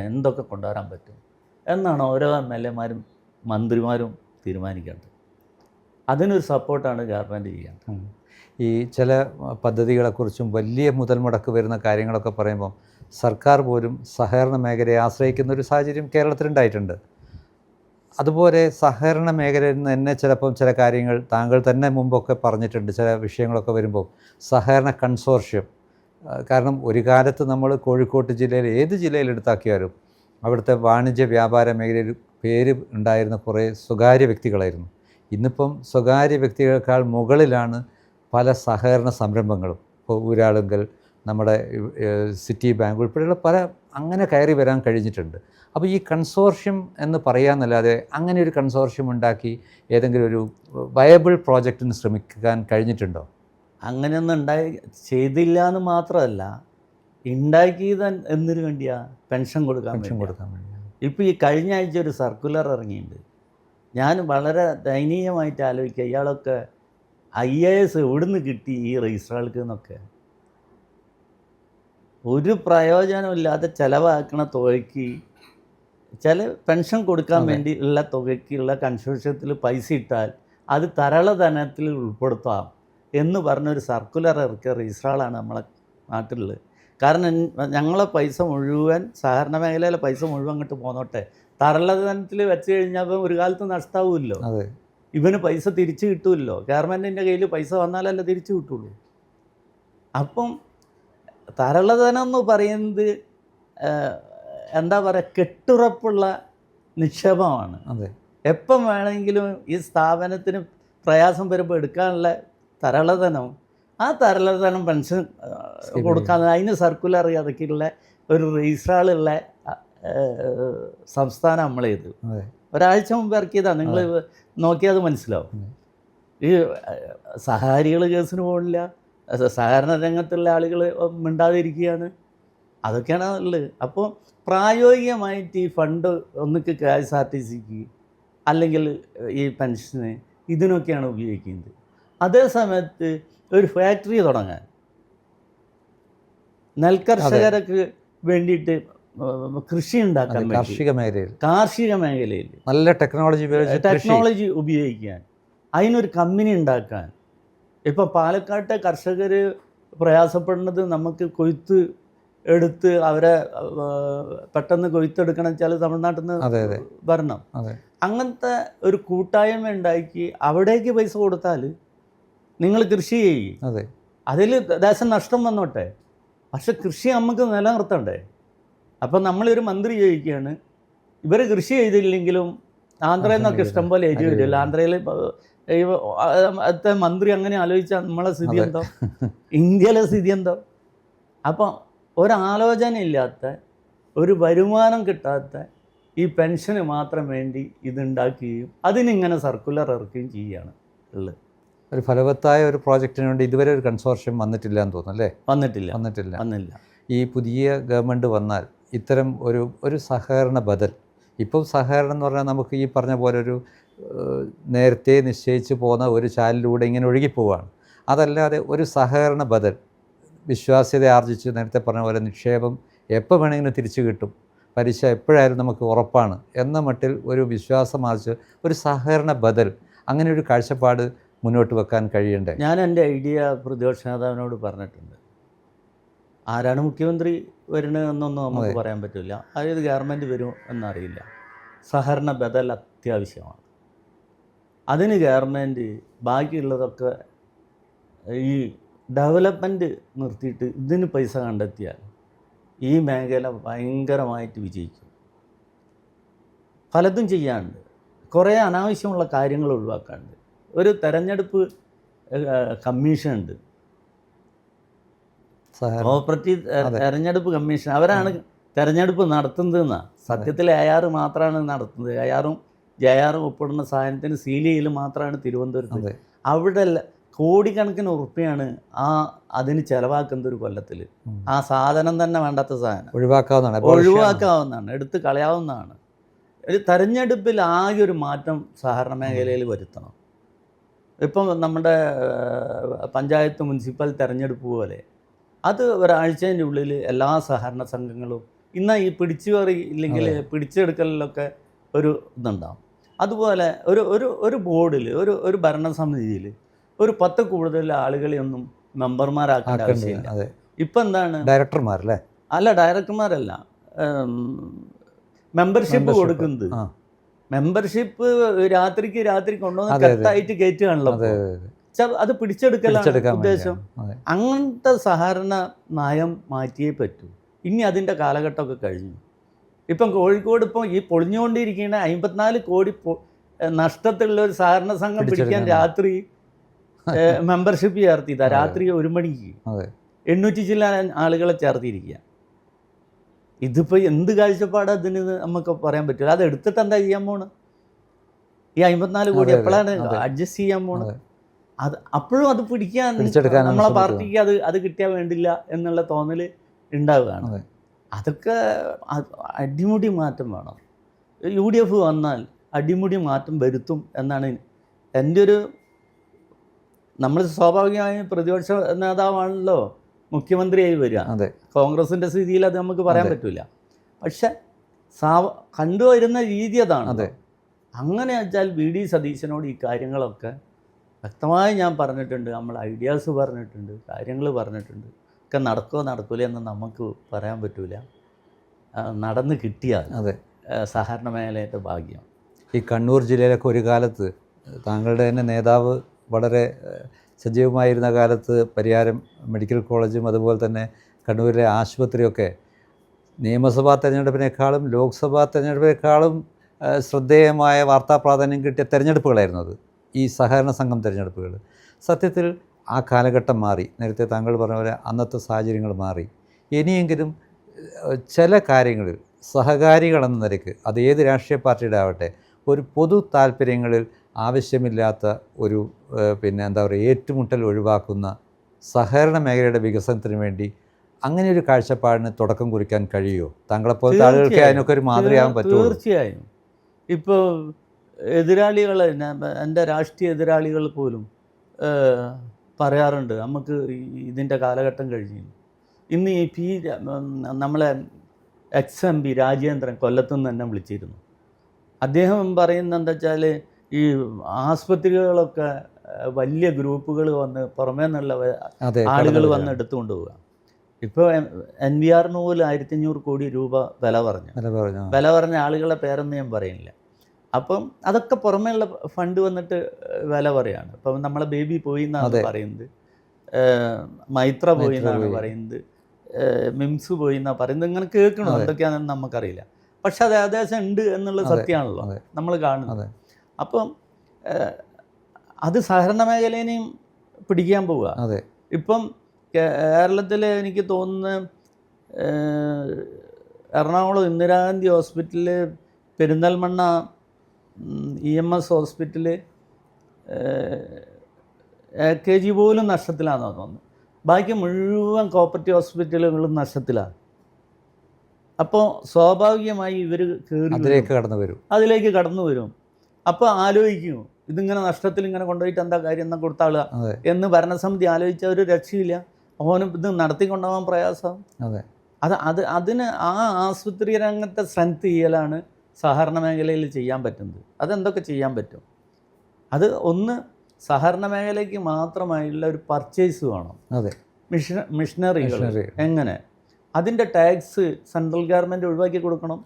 എന്തൊക്കെ കൊണ്ടുവരാൻ പറ്റും എന്നാണ് ഓരോ MLA-മാരും മന്ത്രിമാരും തീരുമാനിക്കേണ്ടത്. അതിനൊരു സപ്പോർട്ടാണ് ഗവൺമെൻറ് ചെയ്യേണ്ടത്. ഈ ചില പദ്ധതികളെക്കുറിച്ചും വലിയ മുതൽ മുടക്ക് വരുന്ന കാര്യങ്ങളൊക്കെ പറയുമ്പോൾ സർക്കാർ പോലും സഹകരണ മേഖലയെ ആശ്രയിക്കുന്ന ഒരു സാഹചര്യം കേരളത്തിലുണ്ടായിട്ടുണ്ട്. അതുപോലെ സഹകരണ മേഖലയിൽ നിന്ന് തന്നെ ചിലപ്പം ചില കാര്യങ്ങൾ താങ്കൾ തന്നെ മുമ്പൊക്കെ പറഞ്ഞിട്ടുണ്ട്. ചില വിഷയങ്ങളൊക്കെ വരുമ്പോൾ സഹകരണ കൺസോർഷ്യം, കാരണം ഒരു കാലത്ത് നമ്മൾ കോഴിക്കോട് ജില്ലയിൽ ഏത് ജില്ലയിലെടുത്താക്കിയാലും അവിടുത്തെ വാണിജ്യ വ്യാപാര മേഖലയിൽ പേര് ഉണ്ടായിരുന്ന കുറേ സ്വകാര്യ വ്യക്തികളായിരുന്നു. ഇന്നിപ്പം സ്വകാര്യ വ്യക്തികളെക്കാൾ മുകളിലാണ് പല സഹകരണ സംരംഭങ്ങളും. ഇപ്പോൾ ഊരാളുങ്കൽ, നമ്മുടെ സിറ്റി ബാങ്ക് ഉൾപ്പെടെയുള്ള പല അങ്ങനെ കയറി വരാൻ കഴിഞ്ഞിട്ടുണ്ട്. അപ്പോൾ ഈ കൺസോർഷ്യം എന്ന് പറയാമെന്നല്ലാതെ അങ്ങനെ ഒരു കൺസോർഷ്യം ഉണ്ടാക്കി ഏതെങ്കിലും ഒരു വയബിൾ പ്രോജക്റ്റിന് ശ്രമിക്കാൻ കഴിഞ്ഞിട്ടുണ്ടോ? അങ്ങനെയൊന്നും ചെയ്തില്ല എന്ന് മാത്രമല്ല, ഉണ്ടാക്കിയത് എന്തിനു വേണ്ടിയാ? പെൻഷൻ കൊടുക്കാൻ വേണ്ടി. ഇപ്പോൾ ഈ കഴിഞ്ഞ ആഴ്ച ഒരു സർക്കുലർ ഇറങ്ങിയിട്ടുണ്ട്. ഞാൻ വളരെ ദയനീയമായിട്ട് ആലോചിക്കുക, ഇയാളൊക്കെ IAS എവിടുന്ന് കിട്ടി ഈ രജിസ്ട്രാൾക്ക് എന്നൊക്കെ. ഒരു പ്രയോജനമില്ലാതെ ചിലവാക്കണ തുകയ്ക്ക് പെൻഷൻ കൊടുക്കാൻ വേണ്ടി ഉള്ള തുകയ്ക്കുള്ള കൺസോർഷ്യത്തിൽ പൈസ ഇട്ടാൽ അത് തരളധനത്തിൽ ഉൾപ്പെടുത്താം എന്ന് പറഞ്ഞൊരു സർക്കുലർ ഇറക്കിയ രജിസ്ട്രാളാണ് നമ്മളെ നാട്ടിലുള്ളത്. കാരണം ഞങ്ങളെ പൈസ മുഴുവൻ, സഹകരണ മേഖലയിലെ പൈസ മുഴുവൻ അങ്ങോട്ട് പോന്നോട്ടെ, തരളധനത്തിൽ വെച്ച് കഴിഞ്ഞാൽ ഒരു കാലത്ത് നഷ്ടമാവുമല്ലോ, ഇവന് പൈസ തിരിച്ചു കിട്ടുമല്ലോ. ഗവൺമെൻറ്റിൻ്റെ കയ്യിൽ പൈസ വന്നാലല്ലേ തിരിച്ചു കിട്ടുള്ളൂ. അപ്പം തരളധനം എന്ന് പറയുന്നത് എന്താ പറയുക, കെട്ടുറപ്പുള്ള നിക്ഷേപമാണ്. എപ്പം വേണമെങ്കിലും ഈ സ്ഥാപനത്തിന് പ്രയാസം വരുമ്പോൾ എടുക്കാനുള്ള തരളധനം, ആ തരളധനം പെൻഷൻ കൊടുക്കാൻ അതിന് സർക്കുലർ ഇറക്കിയുള്ള ഒരു രജിസ്ട്രാളുള്ള സംസ്ഥാനം നമ്മളേത് ഒരാഴ്ച മുമ്പ് ഇറക്കിയതാണ്. നിങ്ങൾ നോക്കിയത് മനസ്സിലാവും. ഈ സഹകാരികൾ കേസിന് പോകില്ല, സഹകരണ രംഗത്തുള്ള ആളുകൾ മിണ്ടാതിരിക്കുകയാണ്, അതൊക്കെയാണ് ഉള്ളത്. അപ്പോൾ പ്രായോഗികമായിട്ട് ഈ ഫണ്ട് ഒന്നിക്ക് KSRTCക്ക് അല്ലെങ്കിൽ ഈ പെൻഷന് ഇതിനൊക്കെയാണ് ഉപയോഗിക്കുന്നത്. അതേ സമയത്ത് ഒരു ഫാക്ടറി തുടങ്ങാൻ, നെൽകർഷകർക്ക് വേണ്ടിയിട്ട് കൃഷി ഉണ്ടാക്കാൻ, കാർഷിക മേഖലയിൽ നല്ല ടെക്നോളജി ഉപയോഗിക്കാൻ, അതിനൊരു കമ്പനി ഉണ്ടാക്കാൻ. ഇപ്പം പാലക്കാട്ടെ കർഷകർ പ്രയാസപ്പെടുന്നത് നമുക്ക് കൊയ്ത്ത് എടുത്ത് അവരെ പെട്ടെന്ന് കൊയ്ത്തെടുക്കണം വെച്ചാൽ തമിഴ്നാട്ടിൽ നിന്ന് വരണം. അങ്ങനത്തെ ഒരു കൂട്ടായ്മ ഉണ്ടാക്കി അവിടേക്ക് പൈസ കൊടുത്താൽ നിങ്ങൾ കൃഷി ചെയ്യും, അതിൽ ദേശം നഷ്ടം വന്നോട്ടെ, പക്ഷെ കൃഷി നമുക്ക് നിലനിർത്തണ്ടേ. അപ്പം നമ്മളൊരു മന്ത്രി ചോദിക്കുകയാണ്, ഇവർ കൃഷി ചെയ്തില്ലെങ്കിലും ആന്ധ്രയിൽ നിന്നൊക്കെ ഇഷ്ടം പോലെ എഴുതി വരുമല്ലോ, ആന്ധ്രയിൽ മന്ത്രി അങ്ങനെ ആലോചിച്ചാൽ നമ്മളെ സ്ഥിതി എന്തോ, ഇന്ത്യയിലെ സ്ഥിതി എന്തോ. അപ്പം ഒരാലോചന ഇല്ലാത്ത, ഒരു വരുമാനം കിട്ടാത്ത ഈ പെൻഷന് മാത്രം വേണ്ടി ഇതുണ്ടാക്കുകയും അതിനിങ്ങനെ സർക്കുലർ ഇറക്കുകയും ചെയ്യുകയാണ് ഉള്ളത്. ഒരു ഫലവത്തായ ഒരു പ്രോജക്റ്റിന് വേണ്ടി ഇതുവരെ ഒരു കൺസോർഷ്യം വന്നിട്ടില്ല എന്ന് തോന്നുന്നു അല്ലേ? വന്നിട്ടില്ല. ഈ പുതിയ ഗവൺമെൻറ് വന്നാൽ ഇത്തരം ഒരു സഹകരണ ബദൽ, ഇപ്പം സഹകരണം എന്ന് പറഞ്ഞാൽ നമുക്ക് ഈ പറഞ്ഞ പോലെ ഒരു നേരത്തെ നിശ്ചയിച്ച് പോകുന്ന ഒരു ചാലിലൂടെ ഇങ്ങനെ ഒഴുകിപ്പോവുകയാണ്. അതല്ലാതെ ഒരു സഹകരണ ബദൽ, വിശ്വാസ്യത ആർജിച്ച് നേരത്തെ പറഞ്ഞ പോലെ നിക്ഷേപം എപ്പോൾ വേണമെങ്കിലും തിരിച്ചു കിട്ടും, പലിശ എപ്പോഴായാലും നമുക്ക് ഉറപ്പാണ് എന്ന മട്ടിൽ ഒരു വിശ്വാസം ആർജിച്ച് ഒരു സഹകരണ ബദൽ, അങ്ങനെ ഒരു കാഴ്ചപ്പാട് മുന്നോട്ട് വെക്കാൻ കഴിയണ്ടേ? ഞാൻ എൻ്റെ ഐഡിയ പ്രതിപക്ഷ നേതാവിനോട് പറഞ്ഞിട്ടുണ്ട്. ആരാണ് മുഖ്യമന്ത്രി വരുന്നതെന്നൊന്നും നമുക്ക് പറയാൻ പറ്റില്ല, അതായത് ഗവൺമെൻറ് വരും എന്നറിയില്ല. സഹകരണ ബദൽ അത്യാവശ്യമാണ്. അതിന് ഗവൺമെൻറ് ബാക്കിയുള്ളതൊക്കെ ഈ ഡെവലപ്മെൻറ്റ് നിർത്തിയിട്ട് ഇതിന് പൈസ കണ്ടെത്തിയാൽ ഈ മേഖല ഭയങ്കരമായിട്ട് വിജയിക്കും. പലതും ചെയ്യാനുണ്ട്, കുറേ അനാവശ്യമുള്ള കാര്യങ്ങൾ ഒഴിവാക്കാനുണ്ട്. ഒരു തെരഞ്ഞെടുപ്പ് കമ്മീഷൻ ഉണ്ട്, കോഓപ്പറേറ്റീവ് തെരഞ്ഞെടുപ്പ് കമ്മീഷൻ. അവരാണ് തെരഞ്ഞെടുപ്പ് നടത്തുന്നതെന്നാണ്. സത്യത്തിൽ AR മാത്രമാണ് നടത്തുന്നത്. ARഉം JRഉം ഒപ്പിടുന്ന സാധനത്തിന് സീൽ ചെയ്യൽ മാത്രമാണ് തിരുവനന്തപുരത്ത്. അവിടെ കോടിക്കണക്കിന് ഉറുപ്പിയാണ് അതിന് ചിലവാക്കുന്നത് ഒരു കൊല്ലത്തിൽ. ആ സാധനം തന്നെ വേണ്ടാത്ത സാധനം ഒഴിവാക്കാവുന്നതാണ്, എടുത്ത് കളയാവുന്നതാണ്. ഒരു തെരഞ്ഞെടുപ്പിൽ ആകെ ഒരു മാറ്റം സഹകരണ മേഖലയിൽ വരുത്തണം. ഇപ്പം നമ്മുടെ പഞ്ചായത്ത് മുനിസിപ്പൽ തെരഞ്ഞെടുപ്പ് പോലെ അത് ഒരാഴ്ചേൻ്റെ ഉള്ളിൽ എല്ലാ സഹകരണ സംഘങ്ങളും ഇന്ന് ഈ പിടിച്ചുപറി ഇല്ലെങ്കിൽ പിടിച്ചെടുക്കലിലൊക്കെ ഒരു ഇതുണ്ടാവും. അതുപോലെ ഒരു ബോർഡിൽ ഒരു ഭരണസമിതിയിൽ ഒരു 10 കൂടുതൽ ആളുകളെയൊന്നും മെമ്പർമാരാക്കേണ്ട ആവശ്യമില്ല. ഇപ്പം എന്താണ്, ഡയറക്ടർമാരല്ലേ? അല്ല, ഡയറക്ടർമാരല്ല, മെമ്പർഷിപ്പ് കൊടുക്കുന്നത്. മെമ്പർഷിപ്പ് രാത്രി കൊണ്ടുവന്ന് കെട്ടായിട്ട് കയറ്റുകയാണല്ലോ. അത് പിടിച്ചെടുക്കലാണ് ഉദ്ദേശം. അങ്ങനത്തെ സഹകരണ നയം മാറ്റിയേ പറ്റൂ. ഇനി അതിൻ്റെ കാലഘട്ടമൊക്കെ കഴിഞ്ഞു. ഇപ്പം കോഴിക്കോട് ഇപ്പം ഈ പൊളിഞ്ഞുകൊണ്ടിരിക്കുന്ന 54 കോടി നഷ്ടത്തിലുള്ള ഒരു സഹകരണ സംഘം പിടിക്കാൻ രാത്രി മെമ്പർഷിപ്പ് ചേർത്തിയതാ, രാത്രി 1 മണിക്ക്. 800 ചില്ലാൻ ആളുകളെ ചേർത്തിരിക്കുക. ഇതിപ്പോൾ എന്ത് കാഴ്ചപ്പാടാണ് ഇതിന് നമുക്ക് പറയാൻ പറ്റില്ല. അത് എടുത്തിട്ട് എന്താ ചെയ്യാൻ പോണ്? ഈ 54 കോടി എപ്പോഴാണ് അഡ്ജസ്റ്റ് ചെയ്യാൻ പോണത്? അത് അപ്പോഴും അത് പിടിക്കാൻ നമ്മളെ പാർട്ടിക്ക് അത് കിട്ടിയാൽ വേണ്ടില്ല എന്നുള്ള തോന്നൽ ഉണ്ടാവുകയാണ്. അതൊക്കെ അടിമുടി മാറ്റം വേണം. UDF വന്നാൽ അടിമുടി മാറ്റം വരുത്തും എന്നാണ് എൻ്റെ ഒരു. നമ്മൾ സ്വാഭാവികമായും പ്രതിപക്ഷ നേതാവാണല്ലോ മുഖ്യമന്ത്രിയായി വരിക. കോൺഗ്രസിൻ്റെ സ്ഥിതിയിൽ അത് നമുക്ക് പറയാൻ പറ്റില്ല. പക്ഷെ കണ്ടുവരുന്ന രീതി അതാണ്. അങ്ങനെ വെച്ചാൽ VD സതീശനോട് ഈ കാര്യങ്ങളൊക്കെ വ്യക്തമായി ഞാൻ പറഞ്ഞിട്ടുണ്ട്, നമ്മൾ ഐഡിയാസ് പറഞ്ഞിട്ടുണ്ട്, കാര്യങ്ങൾ പറഞ്ഞിട്ടുണ്ട്. ഒക്കെ നടക്കുമോ നടക്കില്ല എന്ന് നമുക്ക് പറയാൻ പറ്റില്ല. നടന്ന് കിട്ടിയാൽ സഹകരണ മേഖലയുടെ ഭാഗ്യം. ഈ കണ്ണൂർ ജില്ലയിലൊക്കെ ഒരു കാലത്ത് താങ്കളുടെ തന്നെ നേതാവ് വളരെ സജീവമായിരുന്ന കാലത്ത് പരിയാരം മെഡിക്കൽ കോളേജും അതുപോലെ തന്നെ കണ്ണൂരിലെ ആശുപത്രിയൊക്കെ നിയമസഭാ തെരഞ്ഞെടുപ്പിനേക്കാളും ലോക്സഭാ തെരഞ്ഞെടുപ്പിനേക്കാളും ശ്രദ്ധേയമായ വാർത്താ പ്രാധാന്യം കിട്ടിയ തെരഞ്ഞെടുപ്പുകളായിരുന്നു അത്, ഈ സഹകരണ സംഘം തെരഞ്ഞെടുപ്പുകൾ. സത്യത്തിൽ ആ കാലഘട്ടം മാറി. നേരത്തെ താങ്കൾ പറഞ്ഞ പോലെ അന്നത്തെ സാഹചര്യങ്ങൾ മാറി. ഇനിയെങ്കിലും ചില കാര്യങ്ങളിൽ സഹകാരികളെന്ന നിലയ്ക്ക് അത് ഏത് രാഷ്ട്രീയ പാർട്ടിയുടെ ആവട്ടെ, ഒരു പൊതു താല്പര്യങ്ങളിൽ ആവശ്യമില്ലാത്ത ഒരു എന്താ പറയുക ഏറ്റുമുട്ടൽ ഒഴിവാക്കുന്ന സഹകരണ മേഖലയുടെ വികസനത്തിന് വേണ്ടി അങ്ങനെ ഒരു കാഴ്ചപ്പാടിന് തുടക്കം കുറിക്കാൻ കഴിയുമോ? താങ്കളെപ്പോലത്തെ ആളുകൾക്ക് അതിനൊക്കെ ഒരു മാതൃകയാകാൻ പറ്റുമോ? തീർച്ചയായും. ഇപ്പോൾ എതിരാളികൾ, എൻ്റെ രാഷ്ട്രീയ എതിരാളികൾ പോലും പറയാറുണ്ട് നമുക്ക് ഇതിൻ്റെ കാലഘട്ടം കഴിഞ്ഞു. ഇന്ന് ഈ നമ്മളെ MP രാജേന്ദ്രൻ കൊല്ലത്തുനിന്ന് തന്നെ വിളിച്ചിരുന്നു. അദ്ദേഹം പറയുന്നത് എന്താ വെച്ചാൽ ഈ ആസ്പത്രികളൊക്കെ വലിയ ഗ്രൂപ്പുകൾ വന്ന് പുറമേ നിന്നുള്ള ആളുകൾ വന്ന് എടുത്തുകൊണ്ട് പോവുക. ഇപ്പോൾ NVRന് പോലും 1500 കോടി രൂപ വില പറഞ്ഞ ആളുകളുടെ പേരൊന്നും ഞാൻ പറയുന്നില്ല. അപ്പം അതൊക്കെ പുറമേയുള്ള ഫണ്ട് വന്നിട്ട് വില പറയാണ്. ഇപ്പം നമ്മളെ ബേബി പോയി എന്നാണ് പറയുന്നത്, മൈത്ര പോയി എന്നാണ് പറയുന്നത്, മിംസ് പോയി എന്നാണ് പറയുന്നത്. ഇങ്ങനെ കേൾക്കണം, എന്തൊക്കെയാണെന്ന് നമുക്കറിയില്ല. പക്ഷെ അത് ഏകദേശം ഉണ്ട് എന്നുള്ളത് സത്യമാണല്ലോ നമ്മൾ കാണുന്നത്. അപ്പം അത് സഹകരണ മേഖലനെയും പിടിക്കാൻ പോവുക. ഇപ്പം കേരളത്തിൽ എനിക്ക് തോന്നുന്നു Ernakulam Indira Gandhi hospital, Perinthalmanna EMS hospital, AKG പോലും നഷ്ടത്തിലാണെന്ന് തോന്നുന്നു. ബാക്കി മുഴുവൻ കോപ്പറേറ്റീവ് ഹോസ്പിറ്റലുകളും നഷ്ടത്തിലാണ്. അപ്പോൾ സ്വാഭാവികമായി ഇവർ അതിലേക്ക് കടന്നു വരും. അപ്പോൾ ആലോചിക്കും ഇതിങ്ങനെ നഷ്ടത്തിൽ ഇങ്ങനെ കൊണ്ടുപോയിട്ട് എന്താ കാര്യം എന്നാൽ കൊടുത്താളുക എന്ന് ഭരണസമിതി ആലോചിച്ച ഒരു രക്ഷയില്ല. ഓനും ഇത് നടത്തിക്കൊണ്ടുപോകാൻ പ്രയാസം. അതിന് ആ ആശുപത്രി രംഗത്തെ സ്ട്രെങ്ത് ചെയ്യലാണ് സഹകരണ മേഖലയിൽ ചെയ്യാൻ പറ്റുന്നത്. അതെന്തൊക്കെ ചെയ്യാൻ പറ്റും? അത് ഒന്ന്, സഹകരണ മേഖലയ്ക്ക് മാത്രമായുള്ള ഒരു പർച്ചേസ് വേണം. മിഷനറികൾ എങ്ങനെ, അതിൻ്റെ ടാക്സ് സെൻട്രൽ ഗവൺമെൻറ് ഒഴിവാക്കി കൊടുക്കണം.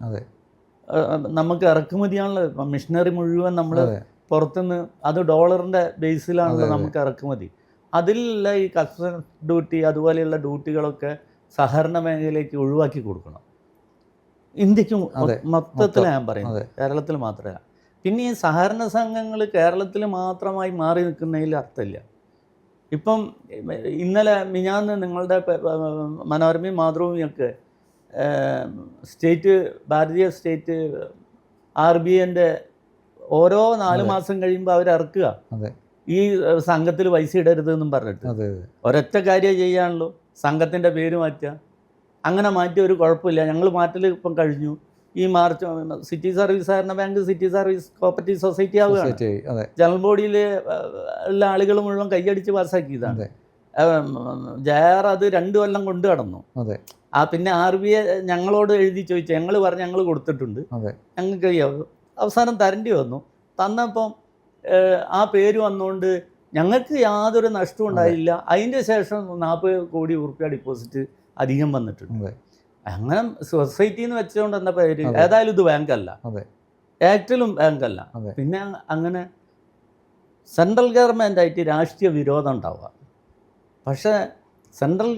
നമുക്ക് ഇറക്കുമതിയാണല്ലോ മിഷനറി മുഴുവൻ നമ്മൾ പുറത്തുനിന്ന്, അത് ഡോളറിൻ്റെ ബേസിലാണല്ലോ നമുക്ക് ഇറക്കുമതി. അതിലുള്ള ഈ കസ്റ്റംസ് ഡ്യൂട്ടി അതുപോലെയുള്ള ഡ്യൂട്ടികളൊക്കെ സഹകരണ മേഖലയ്ക്ക് ഒഴിവാക്കി കൊടുക്കണം. ഇന്ത്യക്ക് മൊത്തത്തിൽ ഞാൻ പറയുന്നത്, കേരളത്തിൽ മാത്രമല്ല. പിന്നെ ഈ സഹകരണ സംഘങ്ങൾ കേരളത്തിൽ മാത്രമായി മാറി നിൽക്കുന്നതിൽ അർത്ഥമില്ല. ഇപ്പം ഇന്നലെ മിനിഞ്ഞാന്ന് നിങ്ങളുടെ മനോരമയും മാതൃഭൂമിയൊക്കെ ഭാരതീയ സ്റ്റേറ്റ് RBIൻ്റെ ഓരോ 4 മാസം കഴിയുമ്പോൾ അവരിറക്കുക ഈ സംഘത്തിൽ പൈസ ഇടരുതെന്നും പറഞ്ഞിട്ട്. ഒരൊറ്റ കാര്യം ചെയ്യാണല്ലോ, സംഘത്തിൻ്റെ പേര് മാറ്റുക. അങ്ങനെ മാറ്റിയ ഒരു കുഴപ്പമില്ല, ഞങ്ങൾ മാറ്റൽ ഇപ്പം കഴിഞ്ഞു. ഈ മാർച്ച് സിറ്റി സർവീസ് സഹകരണ bank city service cooperative society ആവുകയാണ്. ജനറൽ ബോഡിയിൽ ഉള്ള ആളുകൾ മുഴുവൻ കൈയടിച്ച് പാസ്സാക്കിയതാണ്. JR അത് 2 കൊല്ലം കൊണ്ട് കടന്നു. പിന്നെ RBI ഞങ്ങളോട് എഴുതി ചോദിച്ചു, ഞങ്ങൾ പറഞ്ഞ് ഞങ്ങൾ കൊടുത്തിട്ടുണ്ട്, ഞങ്ങൾക്ക് അവസാനം തരേണ്ടി വന്നു. തന്നപ്പം ആ പേര് വന്നുകൊണ്ട് ഞങ്ങൾക്ക് യാതൊരു നഷ്ടവും ഉണ്ടായില്ല. അതിൻ്റെ ശേഷം 40 കോടി ഉറുപ്പിക ഡിപ്പോസിറ്റ് അധികം വന്നിട്ടുണ്ട്. അങ്ങനെ സൊസൈറ്റി എന്ന് വെച്ചുകൊണ്ട് എന്താ പേര്? ഏതായാലും ഇത് ബാങ്കല്ല, ആക്ടിലും ബാങ്കല്ല. പിന്നെ അങ്ങനെ സെൻട്രൽ ഗവൺമെൻറ്റായിട്ട് രാഷ്ട്രീയ വിരോധം ഉണ്ടാവുക. പക്ഷേ സെൻട്രൽ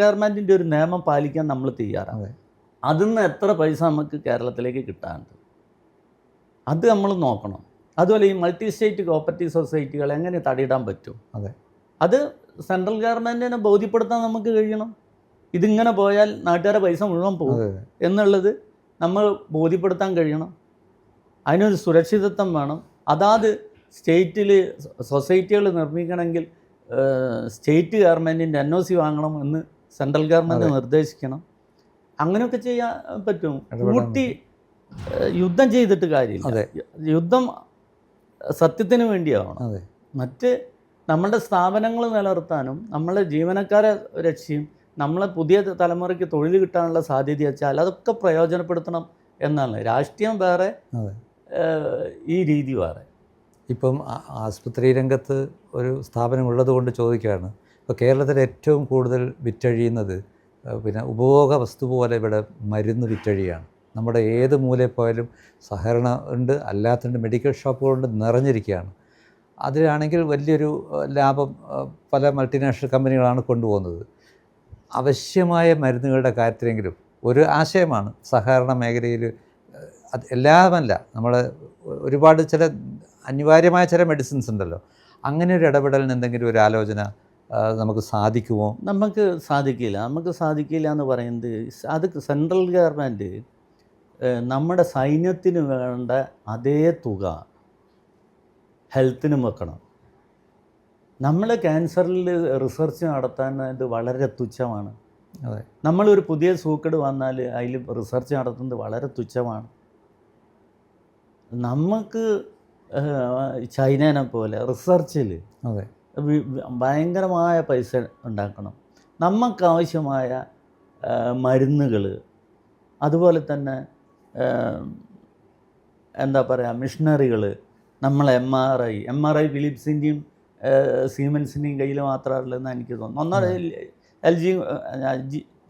ഗവൺമെൻറ്റിൻ്റെ ഒരു നിയമം പാലിക്കാൻ നമ്മൾ തയ്യാറാണ്. അതിൽ നിന്ന് എത്ര പൈസ നമുക്ക് കേരളത്തിലേക്ക് കിട്ടാനുണ്ട്, അത് നമ്മൾ നോക്കണം. അതുപോലെ ഈ മൾട്ടി സ്റ്റേറ്റ് കോപ്പറേറ്റീവ് സൊസൈറ്റികൾ എങ്ങനെ തടയിടാൻ പറ്റും? അത് സെൻട്രൽ ഗവൺമെൻറ്റിനെ ബോധ്യപ്പെടുത്താൻ നമുക്ക് കഴിയണം. ഇതിങ്ങനെ പോയാൽ നാട്ടുകാരെ പൈസ മുഴുവൻ പോകും എന്നുള്ളത് നമ്മൾ ബോധ്യപ്പെടുത്താൻ കഴിയണം. അതിനൊരു സുരക്ഷിതത്വം വേണം. അതാത് സ്റ്റേറ്റിൽ സൊസൈറ്റികൾ നിർമ്മിക്കണമെങ്കിൽ സ്റ്റേറ്റ് ഗവൺമെൻറ്റിൻ്റെ NOC വാങ്ങണം എന്ന് സെൻട്രൽ ഗവൺമെൻറ് നിർദ്ദേശിക്കണം. അങ്ങനെയൊക്കെ ചെയ്യാൻ പറ്റും. കൂട്ടി യുദ്ധം ചെയ്തിട്ട് കാര്യമില്ല. യുദ്ധം സത്യത്തിന് വേണ്ടിയാവണം. മറ്റ് നമ്മുടെ സ്ഥാപനങ്ങൾ നിലനിർത്താനും നമ്മളെ ജീവനക്കാരെ രക്ഷയും നമ്മളെ പുതിയ തലമുറയ്ക്ക് തൊഴിൽ കിട്ടാനുള്ള സാധ്യത വെച്ചാൽ അതൊക്കെ പ്രയോജനപ്പെടുത്തണം എന്നാണ്. രാഷ്ട്രീയം വേറെ, ഈ രീതി വേറെ. ഇപ്പം ആശുപത്രി രംഗത്ത് ഒരു സ്ഥാപനം ഉള്ളതുകൊണ്ട് ചോദിക്കുകയാണ്. ഇപ്പോൾ കേരളത്തിൽ ഏറ്റവും കൂടുതൽ വിറ്റഴിയുന്നത് പിന്നെ ഉപഭോഗ വസ്തു പോലെ ഇവിടെ മരുന്ന് വിറ്റഴിയാണ്. നമ്മുടെ ഏത് മൂലയിൽ പോയാലും സഹകരണ ഉണ്ട്, അല്ലാത്തതുണ്ട്, മെഡിക്കൽ ഷോപ്പുകളുണ്ട്, നിറഞ്ഞിരിക്കുകയാണ്. അതിലാണെങ്കിൽ വലിയൊരു ലാഭം പല മൾട്ടിനാഷണൽ കമ്പനികളാണ് കൊണ്ടുപോകുന്നത്. ആവശ്യമായ മരുന്നുകളുടെ കാര്യത്തിലെങ്കിലും ഒരു ആശയമാണ് സഹകരണ മേഖലയിൽ. അത് എല്ലാമല്ല, നമ്മൾ ഒരുപാട് ചില അനിവാര്യമായ ചില മെഡിസിൻസ് ഉണ്ടല്ലോ, അങ്ങനെ ഒരു ഇടപെടലിന് എന്തെങ്കിലും ഒരു ആലോചന നമുക്ക് സാധിക്കുമോ? നമുക്ക് സാധിക്കില്ല എന്ന് പറയുന്നത്, അത് സെൻട്രൽ ഗവൺമെൻറ് നമ്മുടെ സൈന്യത്തിന് വേണ്ട അതേ തുക ഹെൽത്തിനും വെക്കണം. നമ്മൾ ക്യാൻസറിൽ റിസർച്ച് നടത്താൻ ഇത് വളരെ തുച്ഛമാണ്. നമ്മളൊരു പുതിയ സൂക്കേട് വന്നാൽ അതിൽ റിസർച്ച് നടത്തുന്നത് വളരെ തുച്ഛമാണ്. നമുക്ക് ചൈനനെ പോലെ റിസർച്ചിൽ ഭയങ്കരമായ പൈസ ഉണ്ടാക്കണം. നമുക്കാവശ്യമായ മരുന്നുകൾ, അതുപോലെ തന്നെ എന്താ പറയുക, മിഷനറികൾ, നമ്മൾ MRI ഫിലിപ്സിൻ്റെയും സീമെൻസിൻ്റെയും കയ്യിൽ മാത്രമല്ലെന്ന് എനിക്ക് തോന്നുന്നു. ഒന്നര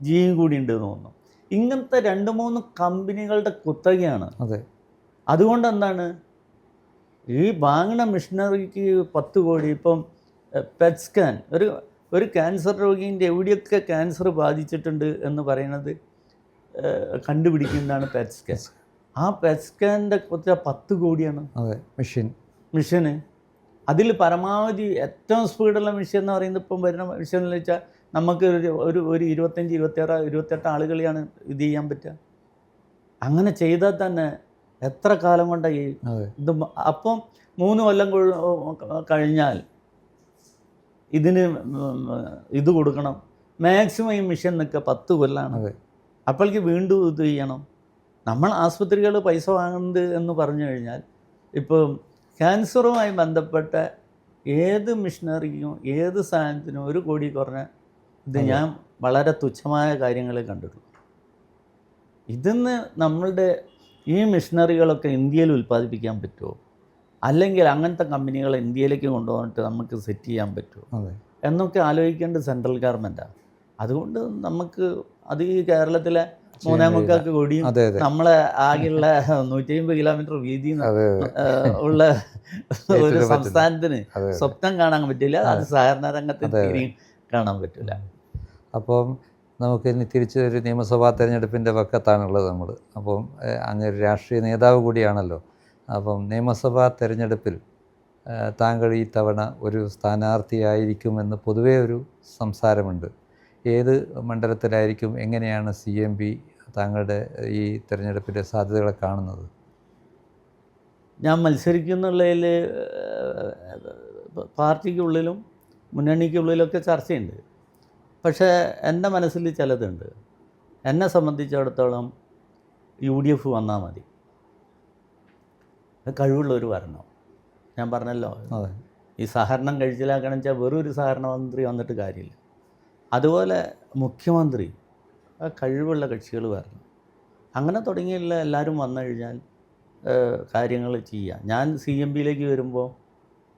ജിയും കൂടി ഉണ്ട് എന്ന് തോന്നുന്നു. ഇങ്ങനത്തെ 2-3 കമ്പനികളുടെ കുത്തകയാണ്. അതുകൊണ്ട് എന്താണ് ഈ വാങ്ങണ മിഷനറിക്ക് 10 കോടി. ഇപ്പം പെറ്റ് സ്കാൻ, ഒരു ക്യാൻസർ രോഗീൻ്റെ എവിടെയൊക്കെ ക്യാൻസർ ബാധിച്ചിട്ടുണ്ട് എന്ന് പറയുന്നത് കണ്ടുപിടിക്കുന്നതാണ് പെറ്റ് സ്കാൻ. ആ പെറ്റ് സ്കാനിൻ്റെ 10 കോടിയാണ് മിഷന്. അതിൽ പരമാവധി ഏറ്റവും സ്പീഡുള്ള മിഷൻ എന്ന് പറയുന്നത് ഇപ്പം വരുന്ന മിഷൻ എന്ന് വെച്ചാൽ നമുക്ക് ഒരു 25-28 ആളുകളെയാണ് ഇത് ചെയ്യാൻ പറ്റുക. അങ്ങനെ ചെയ്താൽ തന്നെ എത്ര കാലം കൊണ്ടാണ് ഈ ഇത്. അപ്പം 3 കൊല്ലം കഴിഞ്ഞാൽ ഇതിന് ഇത് കൊടുക്കണം. മാക്സിമം ഈ മിഷൻ നിൽക്കുക 10 കൊല്ലമാണ്. അപ്പോഴേക്ക് വീണ്ടും ഇത് ചെയ്യണം. നമ്മൾ ആസ്പത്രികൾ പൈസ വാങ്ങുന്നത് എന്ന് പറഞ്ഞു കഴിഞ്ഞാൽ, ഇപ്പോൾ ക്യാൻസറുമായി ബന്ധപ്പെട്ട ഏത് മിഷനറിക്കും ഏത് സാധനത്തിനും 1 കോടി കുറഞ്ഞ ഇത് ഞാൻ വളരെ തുച്ഛമായ കാര്യങ്ങളെ കണ്ടിട്ടുള്ളൂ. ഇതിന്ന് നമ്മളുടെ ഈ മിഷനറികളൊക്കെ ഇന്ത്യയിൽ ഉൽപ്പാദിപ്പിക്കാൻ പറ്റുമോ, അല്ലെങ്കിൽ അങ്ങനത്തെ കമ്പനികളെ ഇന്ത്യയിലേക്ക് കൊണ്ടുപോയിട്ട് നമുക്ക് സെറ്റ് ചെയ്യാൻ പറ്റുമോ എന്നൊക്കെ ആലോചിക്കേണ്ടത് സെൻട്രൽ ഗവൺമെൻറ്റാണ്. അതുകൊണ്ട് നമുക്ക് അത് ഈ കേരളത്തിലെ 3.25 കോടിയും നമ്മളെ ആകെയുള്ള 150 കിലോമീറ്റർ വീതി ഉള്ള ഒരു സംസ്ഥാനത്തിന് സ്വപ്നം കാണാൻ പറ്റില്ല. അത് സഹകരണ രംഗത്ത് തീരെയും കാണാൻ പറ്റില്ല. അപ്പം നമുക്ക് ഇനി തിരിച്ച് ഒരു നിയമസഭാ തെരഞ്ഞെടുപ്പിൻ്റെ പക്കത്താണുള്ളത് നമ്മൾ. അപ്പം അങ്ങനെ ഒരു രാഷ്ട്രീയ നേതാവ് കൂടിയാണല്ലോ. അപ്പം നിയമസഭാ തെരഞ്ഞെടുപ്പിൽ താങ്കൾ ഈ തവണ ഒരു സ്ഥാനാർത്ഥിയായിരിക്കുമെന്ന് പൊതുവേ ഒരു സംസാരമുണ്ട്. ഏത് മണ്ഡലത്തിലായിരിക്കും, എങ്ങനെയാണ് CMB താങ്കളുടെ ഈ തെരഞ്ഞെടുപ്പിൻ്റെ സാധ്യതകളെ കാണുന്നത്? ഞാൻ മത്സരിക്കുന്നുള്ളതിൽ പാർട്ടിക്കുള്ളിലും മുന്നണിക്കുള്ളിലൊക്കെ ചർച്ചയുണ്ട്. പക്ഷേ എൻ്റെ മനസ്സിൽ ചിലതുണ്ട്. എന്നെ സംബന്ധിച്ചിടത്തോളം UDF വന്നാൽ മതി. കഴിവുള്ളവർ വരണം. ഞാൻ പറഞ്ഞല്ലോ, ഈ സഹകരണം കഴിച്ചിലാക്കണം വെച്ചാൽ വെറും ഒരു സഹകരണ മന്ത്രി വന്നിട്ട് കാര്യമില്ല. അതുപോലെ മുഖ്യമന്ത്രി, കഴിവുള്ള കക്ഷികൾ വരണം. അങ്ങനെ തുടങ്ങിയുള്ള എല്ലാവരും വന്നു കഴിഞ്ഞാൽ കാര്യങ്ങൾ ചെയ്യാം. ഞാൻ CMBയിലേക്ക് വരുമ്പോൾ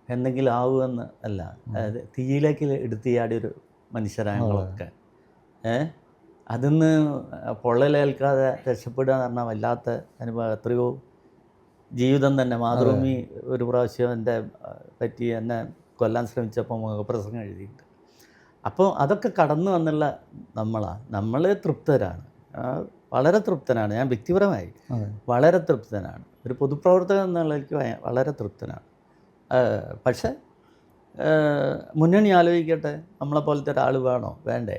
എന്തെങ്കിലും ആവുമെന്ന് അല്ല, അതായത് തീയിലേക്ക് എടുത്തിയാടിയൊരു മനുഷ്യരാങ്ങളൊക്കെ അതിന്ന് പൊള്ളലേൽക്കാതെ രക്ഷപ്പെടുക എന്ന് പറഞ്ഞാൽ വല്ലാത്ത അനുഭവം. എത്രയോ ജീവിതം തന്നെ. മാതൃഭൂമി ഒരു പ്രാവശ്യം എൻ്റെ പറ്റി എന്നെ കൊല്ലാൻ ശ്രമിച്ചപ്പോൾ മുഖപ്രസംഗം എഴുതിയിട്ടുണ്ട്. അപ്പോൾ അതൊക്കെ കടന്നു വന്നുള്ള നമ്മൾ തൃപ്തരാണ്, വളരെ തൃപ്തനാണ്. ഞാൻ വ്യക്തിപരമായി വളരെ തൃപ്തനാണ്. ഒരു പൊതുപ്രവർത്തകൻ എന്നുള്ളതിലേക്ക് വളരെ തൃപ്തനാണ്. പക്ഷേ മുന്നണി ആലോചിക്കട്ടെ, നമ്മളെപ്പോലത്തെ ഒരാൾ വേണോ വേണ്ടേ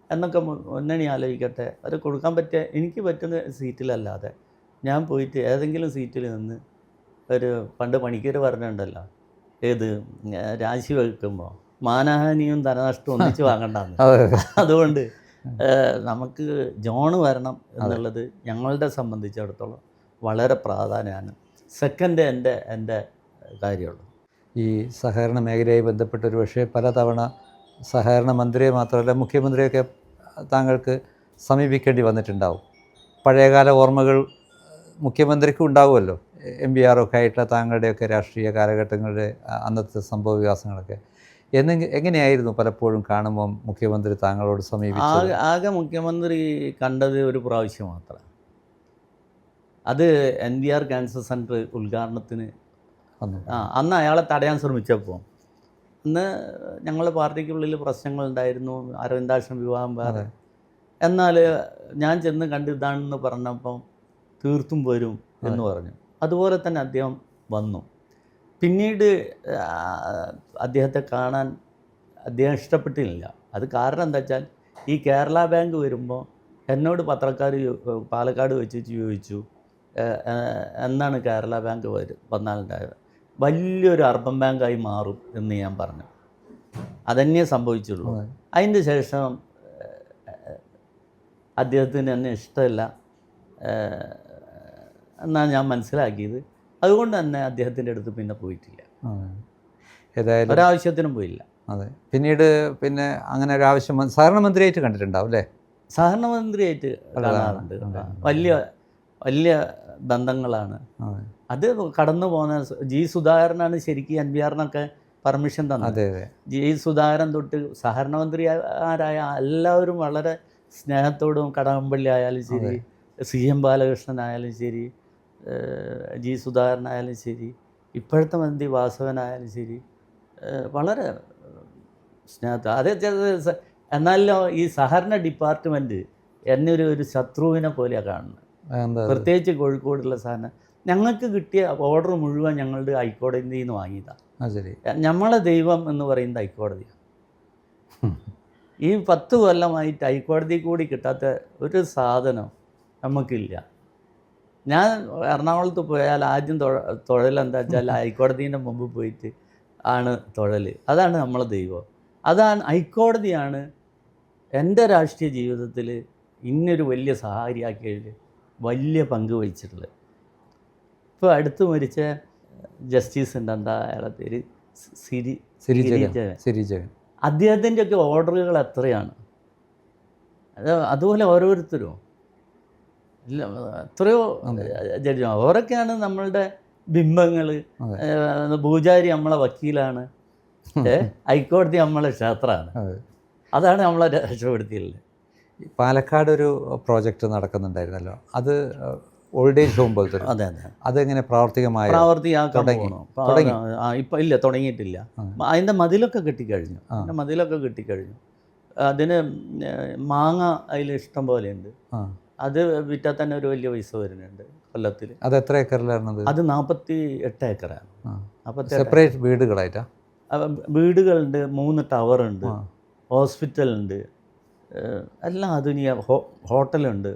എന്നൊക്കെ മുന്നണി ആലോചിക്കട്ടെ. അത് കൊടുക്കാൻ പറ്റിയ എനിക്ക് പറ്റുന്ന സീറ്റിലല്ലാതെ ഞാൻ പോയിട്ട് ഏതെങ്കിലും സീറ്റിൽ നിന്ന് ഒരു പണ്ട് പണിക്കർ പറഞ്ഞിട്ടുണ്ടല്ലോ, ഏത് രാശി വയ്ക്കുമ്പോൾ മാനഹാനിയും ധനനഷ്ടവും ഒന്നിച്ച് വാങ്ങണ്ടെന്ന്. അതുകൊണ്ട് നമുക്ക് ജോണ് വരണം എന്നുള്ളത് ഞങ്ങളുടെ സംബന്ധിച്ചിടത്തോളം വളരെ പ്രാധാന്യമാണ്. സെക്കൻഡ് എൻ്റെ കാര്യമുള്ളൂ. ഈ സഹകരണ മേഖലയുമായി ബന്ധപ്പെട്ട് ഒരു പക്ഷേ പലതവണ സഹകരണ മന്ത്രിയെ മാത്രമല്ല മുഖ്യമന്ത്രിയൊക്കെ താങ്കൾക്ക് സമീപിക്കേണ്ടി വന്നിട്ടുണ്ടാവും. പഴയകാല ഓർമ്മകൾ മുഖ്യമന്ത്രിക്കും ഉണ്ടാവുമല്ലോ, MBR ഒക്കെ ആയിട്ടുള്ള താങ്കളുടെയൊക്കെ രാഷ്ട്രീയ കാലഘട്ടങ്ങളുടെ അന്നത്തെ സംഭവ വികാസങ്ങളൊക്കെ. എങ്ങനെയായിരുന്നു പലപ്പോഴും കാണുമ്പം മുഖ്യമന്ത്രി താങ്കളോട് സമീപിച്ചത്? ആകെ മുഖ്യമന്ത്രി കണ്ടത് ഒരു പ്രാവശ്യം മാത്രം. അത് NBR ക്യാൻസർ സെൻറ്റർ ഉദ്ഘാടനത്തിന് അന്ന് അയാളെ തടയാൻ ശ്രമിച്ചപ്പോൾ, അന്ന് ഞങ്ങളുടെ പാർട്ടിക്കുള്ളിൽ പ്രശ്നങ്ങളുണ്ടായിരുന്നു, അരവിന്ദാക്ഷൻ വിവാഹം വേറെ. എന്നാൽ ഞാൻ ചെന്ന് കണ്ട് ഇതാണെന്ന് പറഞ്ഞപ്പം തീർത്തും വരും എന്ന് പറഞ്ഞു. അതുപോലെ തന്നെ അദ്ദേഹം വന്നു. പിന്നീട് അദ്ദേഹത്തെ കാണാൻ അദ്ദേഹം ഇഷ്ടപ്പെട്ടില്ല. അത് കാരണം എന്താ വെച്ചാൽ, ഈ കേരള ബാങ്ക് വരുമ്പോൾ എന്നോട് പത്രക്കാർ പാലക്കാട് വെച്ചിട്ട് ചോദിച്ചു, എന്നാണ് കേരള ബാങ്ക് വന്നാലുണ്ടായത്? വലിയൊരു അർബൻ ബാങ്കായി മാറും എന്ന് ഞാൻ പറഞ്ഞു. അതന്നെ സംഭവിച്ചുള്ളൂ. അതിൻ്റെ ശേഷം അദ്ദേഹത്തിന് എന്നെ ഇഷ്ടമല്ല എന്നാണ് ഞാൻ മനസ്സിലാക്കിയത്. അതുകൊണ്ട് തന്നെ അദ്ദേഹത്തിൻ്റെ അടുത്ത് പിന്നെ പോയിട്ടില്ല, ഏതായാലും ഒരാവശ്യത്തിനും പോയില്ല. അതെ. പിന്നീട് പിന്നെ അങ്ങനെ ഒരു ആവശ്യം സഹകരണ മന്ത്രിയായിട്ട് കണ്ടിട്ടുണ്ടാവും അല്ലേ? സഹകരണ മന്ത്രിയായിട്ട് കാണാറുണ്ട്. വലിയ ബന്ധങ്ങളാണ്. അത് കടന്നു പോകുന്ന ജി സുധാകരനാണ് ശരിക്കും NBRനൊക്കെ പെർമിഷൻ തന്നത്. ജി സുധാകരൻ തൊട്ട് സഹകരണ മന്ത്രിമാരായ എല്ലാവരും വളരെ സ്നേഹത്തോടും, കടകംപള്ളി ആയാലും ശരി, CM ബാലകൃഷ്ണനായാലും ശരി, ജി സുധാകരനായാലും ശരി, ഇപ്പോഴത്തെ മന്ത്രി വാസവനായാലും ശരി, വളരെ സ്നേഹത്തോടെ. അതേ എന്നാലോ ഈ സഹകരണ ഡിപ്പാർട്ട്മെൻറ്റ് എന്നെ ഒരു ശത്രുവിനെ പോലെയാണ് കാണുന്നത്. പ്രത്യേകിച്ച് കോഴിക്കോടുള്ള സാധനം ഞങ്ങൾക്ക് കിട്ടിയ ഓർഡർ മുഴുവൻ ഞങ്ങളുടെ ഹൈക്കോടതിയിൽ നിന്ന് വാങ്ങിയതാണ്. നമ്മളെ ദൈവം എന്ന് പറയുന്നത് ഹൈക്കോടതിയാണ്. ഈ 10 കൊല്ലമായിട്ട് ഹൈക്കോടതി കൂടി കിട്ടാത്ത ഒരു സാധനം നമുക്കില്ല. ഞാൻ എറണാകുളത്ത് പോയാൽ ആദ്യം തൊഴലെന്താ വെച്ചാൽ ഹൈക്കോടതീൻ്റെ മുമ്പ് പോയിട്ട് ആണ് തൊഴൽ. അതാണ് നമ്മളെ ദൈവം. അതാണ് ഹൈക്കോടതിയാണ് എൻ്റെ രാഷ്ട്രീയ ജീവിതത്തിൽ ഇന്നൊരു വലിയ സഹായിയാക്കിയതിൽ വലിയ പങ്ക് വഹിച്ചിട്ടുള്ളത്. ഇപ്പോൾ അടുത്ത് മരിച്ച ജസ്റ്റിസ് ഉണ്ട്, എന്താ അയാളുടെ പേര്, സിരിജകൻ. അദ്ദേഹത്തിൻ്റെയൊക്കെ ഓർഡറുകൾ എത്രയാണ്! അതുപോലെ ഓരോരുത്തരും ഇല്ല, എത്രയോ ജഡ്ജി അവരൊക്കെയാണ് നമ്മളുടെ ബിംബങ്ങൾ. പൂജാരി നമ്മളെ വക്കീലാണ്, ഹൈക്കോടതി നമ്മളെ ക്ഷേത്രമാണ്. അതാണ് നമ്മളെ രക്ഷപ്പെടുത്തിയുള്ളത്. പാലക്കാട് ഒരു പ്രോജക്റ്റ് നടക്കുന്നുണ്ടായിരുന്നല്ലോ, അത് ഓൾഡ് ഏജ് ഹോം പോലത്തെ. അതെ. അതെങ്ങനെ പ്രാവർത്തികമാക്കാൻ തുടങ്ങി? ഇപ്പം ഇല്ല, തുടങ്ങിയിട്ടില്ല. അതിൻ്റെ മതിലൊക്കെ കെട്ടിക്കഴിഞ്ഞു. അതിന് മാങ്ങ അതിൽ ഇഷ്ടം പോലെയുണ്ട്. അത് വിറ്റാൽ തന്നെ ഒരു വലിയ പൈസ വരുന്നുണ്ട് കൊല്ലത്തിൽ. അത് എത്ര ഏക്കറിലാണ്? അത് 48 ഏക്കറാണ്. സെപ്പറേറ്റ് വീടുകളായിട്ടാ? വീടുകളുണ്ട്, 3 ടവറുണ്ട്, ഹോസ്പിറ്റലുണ്ട്, എല്ലാം ആധുനിക ഹോട്ടലുണ്ട്,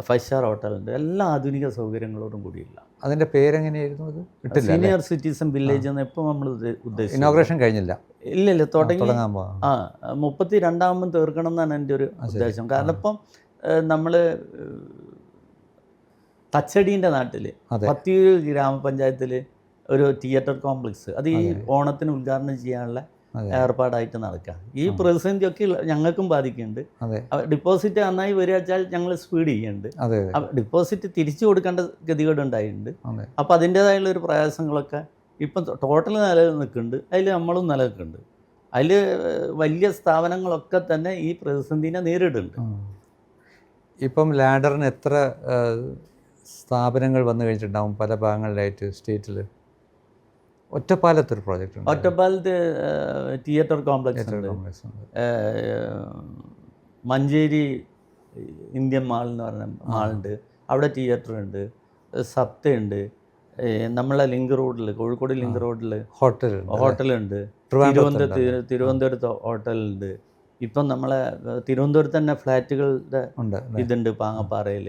5 സ്റ്റാർ ഹോട്ടലുണ്ട്, എല്ലാ ആധുനിക സൗകര്യങ്ങളോടും കൂടിയില്ല. അതിൻ്റെ പേരെങ്ങനെയായിരുന്നു? അത് സീനിയർ സിറ്റിസൺ വില്ലേജ് എന്ന് എപ്പോൾ നമ്മൾ ഉദ്ദേശിച്ചു. ഇനോഗ്രേഷൻ കഴിഞ്ഞില്ല? ഇല്ല, തുടങ്ങി 32 തീർക്കണം എന്നാണ് എൻ്റെ ഒരു ഉദ്ദേശം. കാരണം ഇപ്പം നമ്മൾ തച്ചടീൻ്റെ നാട്ടിൽ പത്തിയൂർ ഗ്രാമപഞ്ചായത്തിൽ ഒരു തിയേറ്റർ കോംപ്ലക്സ്, അത് ഈ ഓണത്തിന് ഉദ്ഘാടനം ചെയ്യാനുള്ള ഏർപ്പാടായിട്ട് നടക്കുക. ഈ പ്രതിസന്ധിയൊക്കെ ഞങ്ങൾക്കും ബാധിക്കുന്നുണ്ട്. ഡിപ്പോസിറ്റ് നന്നായി വരിക വെച്ചാൽ ഞങ്ങൾ സ്പീഡ് ചെയ്യുന്നുണ്ട്. ഡിപ്പോസിറ്റ് തിരിച്ചു കൊടുക്കേണ്ട ഗതികേടുണ്ടായിട്ടുണ്ട്. അപ്പോൾ അതിൻ്റേതായുള്ള ഒരു പ്രയാസങ്ങളൊക്കെ ഇപ്പം ടോട്ടൽ നിലനിൽക്കുന്നുണ്ട്. അതിൽ നമ്മളും നിലനിൽക്കുന്നുണ്ട്. അതിൽ വലിയ സ്ഥാപനങ്ങളൊക്കെ തന്നെ ഈ പ്രതിസന്ധിനെ നേരിടുന്നുണ്ട്. ഇപ്പം ലാഡറിന് എത്ര സ്ഥാപനങ്ങൾ വന്നു കഴിഞ്ഞിട്ടുണ്ടാവും പല ഭാഗങ്ങളിലായിട്ട് സ്റ്റേറ്റിൽ? ഒറ്റപ്പാലത്തൊരു പ്രോജക്റ്റ് ഉണ്ട്. ഒറ്റപ്പാലത്ത് തിയേറ്റർ കോംപ്ലക്സ് ഉണ്ട്. മഞ്ചേരി ഇന്ത്യൻ മാൾ എന്ന് പറഞ്ഞ മാളുണ്ട്, അവിടെ തിയേറ്റർ ഉണ്ട്. സപ്തയുണ്ട്, നമ്മളെ ലിങ്ക് റോഡിൽ, കോഴിക്കോട് ലിങ്ക് റോഡിൽ ഹോട്ടൽ ഹോട്ടലുണ്ട്. തിരുവനന്തപുരത്ത് ഹോട്ടലുണ്ട്. ഇപ്പം നമ്മളെ തിരുവനന്തപുരത്ത് തന്നെ ഫ്ലാറ്റുകളുടെ ഉണ്ട്. ഇതുണ്ട് പാങ്ങപ്പാറയിൽ,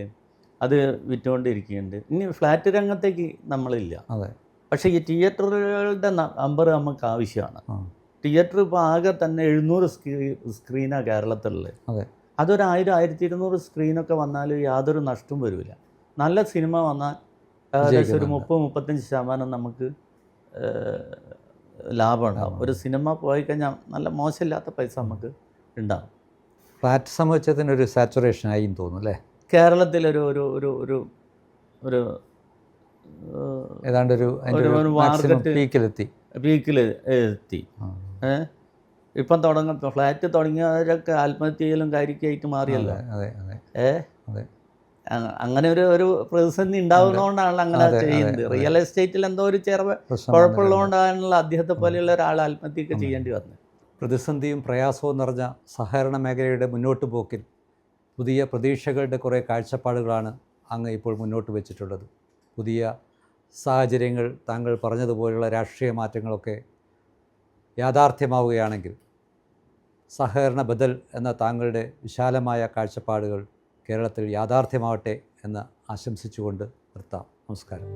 അത് വിറ്റുകൊണ്ടിരിക്കുന്നുണ്ട്. ഇനി ഫ്ലാറ്റ് രംഗത്തേക്ക് നമ്മളില്ല. അതെ. പക്ഷേ ഈ തിയേറ്ററുകളുടെ നമ്പർ നമുക്ക് ആവശ്യമാണ്. തിയേറ്റർ ഇപ്പോൾ ആകെ തന്നെ 700 സ്ക്രീനാണ് കേരളത്തിലുള്ളത്. അതെ. അതൊരു 1000-1200 സ്ക്രീനൊക്കെ വന്നാൽ യാതൊരു നഷ്ടവും വരില്ല. നല്ല സിനിമ വന്നാൽ ഏകദേശം ഒരു 30-35% നമുക്ക് ലാഭം ഉണ്ടാവും. ഒരു സിനിമ പോയി കഴിഞ്ഞാൽ നല്ല മോശമില്ലാത്ത പൈസ നമുക്ക് ഉണ്ടാകും. ഫ്ലാറ്റ് സമുച്ചയത്തിനൊരു സാച്ചുറേഷൻ ആയി തോന്നുന്നു അല്ലേ? കേരളത്തിലൊരു ഒരു ഒരു ഒരു ഒരു ഏതാണ്ടൊരു മാർക്കറ്റ് പീക്കിൽ എത്തി. ഇപ്പം ഫ്ലാറ്റ് തുടങ്ങിയവരൊക്കെ ആത്മഹത്യ ചെയ്യലും കാര്യമായിട്ട് മാറിയല്ലോ. അങ്ങനെ ഒരു പ്രതിസന്ധി ഉണ്ടാകുന്നതുകൊണ്ടാണല്ലോ അങ്ങനെ ചെയ്യുന്നത്. റിയൽ എസ്റ്റേറ്റിൽ എന്തോ ഒരു ചെറിയ കുഴപ്പമുള്ളതുകൊണ്ടാണല്ലോ അദ്ദേഹത്തെ പോലെയുള്ള ഒരാൾ ആത്മഹത്യയൊക്കെ ചെയ്യേണ്ടി വന്നത്. പ്രതിസന്ധിയും പ്രയാസവും നിറഞ്ഞ സഹകരണ മേഖലയുടെ മുന്നോട്ട് പോക്കിൽ പുതിയ പ്രതീക്ഷകളുടെ കുറേ കാഴ്ചപ്പാടുകളാണ് അങ്ങ് ഇപ്പോൾ മുന്നോട്ട് വെച്ചിട്ടുള്ളത്. പുതിയ സാഹചര്യങ്ങൾ, താങ്കൾ പറഞ്ഞതുപോലുള്ള രാഷ്ട്രീയ മാറ്റങ്ങളൊക്കെ യാഥാർത്ഥ്യമാവുകയാണെങ്കിൽ സഹകരണ ബദൽ എന്ന താങ്കളുടെ വിശാലമായ കാഴ്ചപ്പാടുകൾ കേരളത്തിൽ യാഥാർത്ഥ്യമാവട്ടെ എന്ന് ആശംസിച്ചുകൊണ്ട് നിർത്താം. നമസ്കാരം.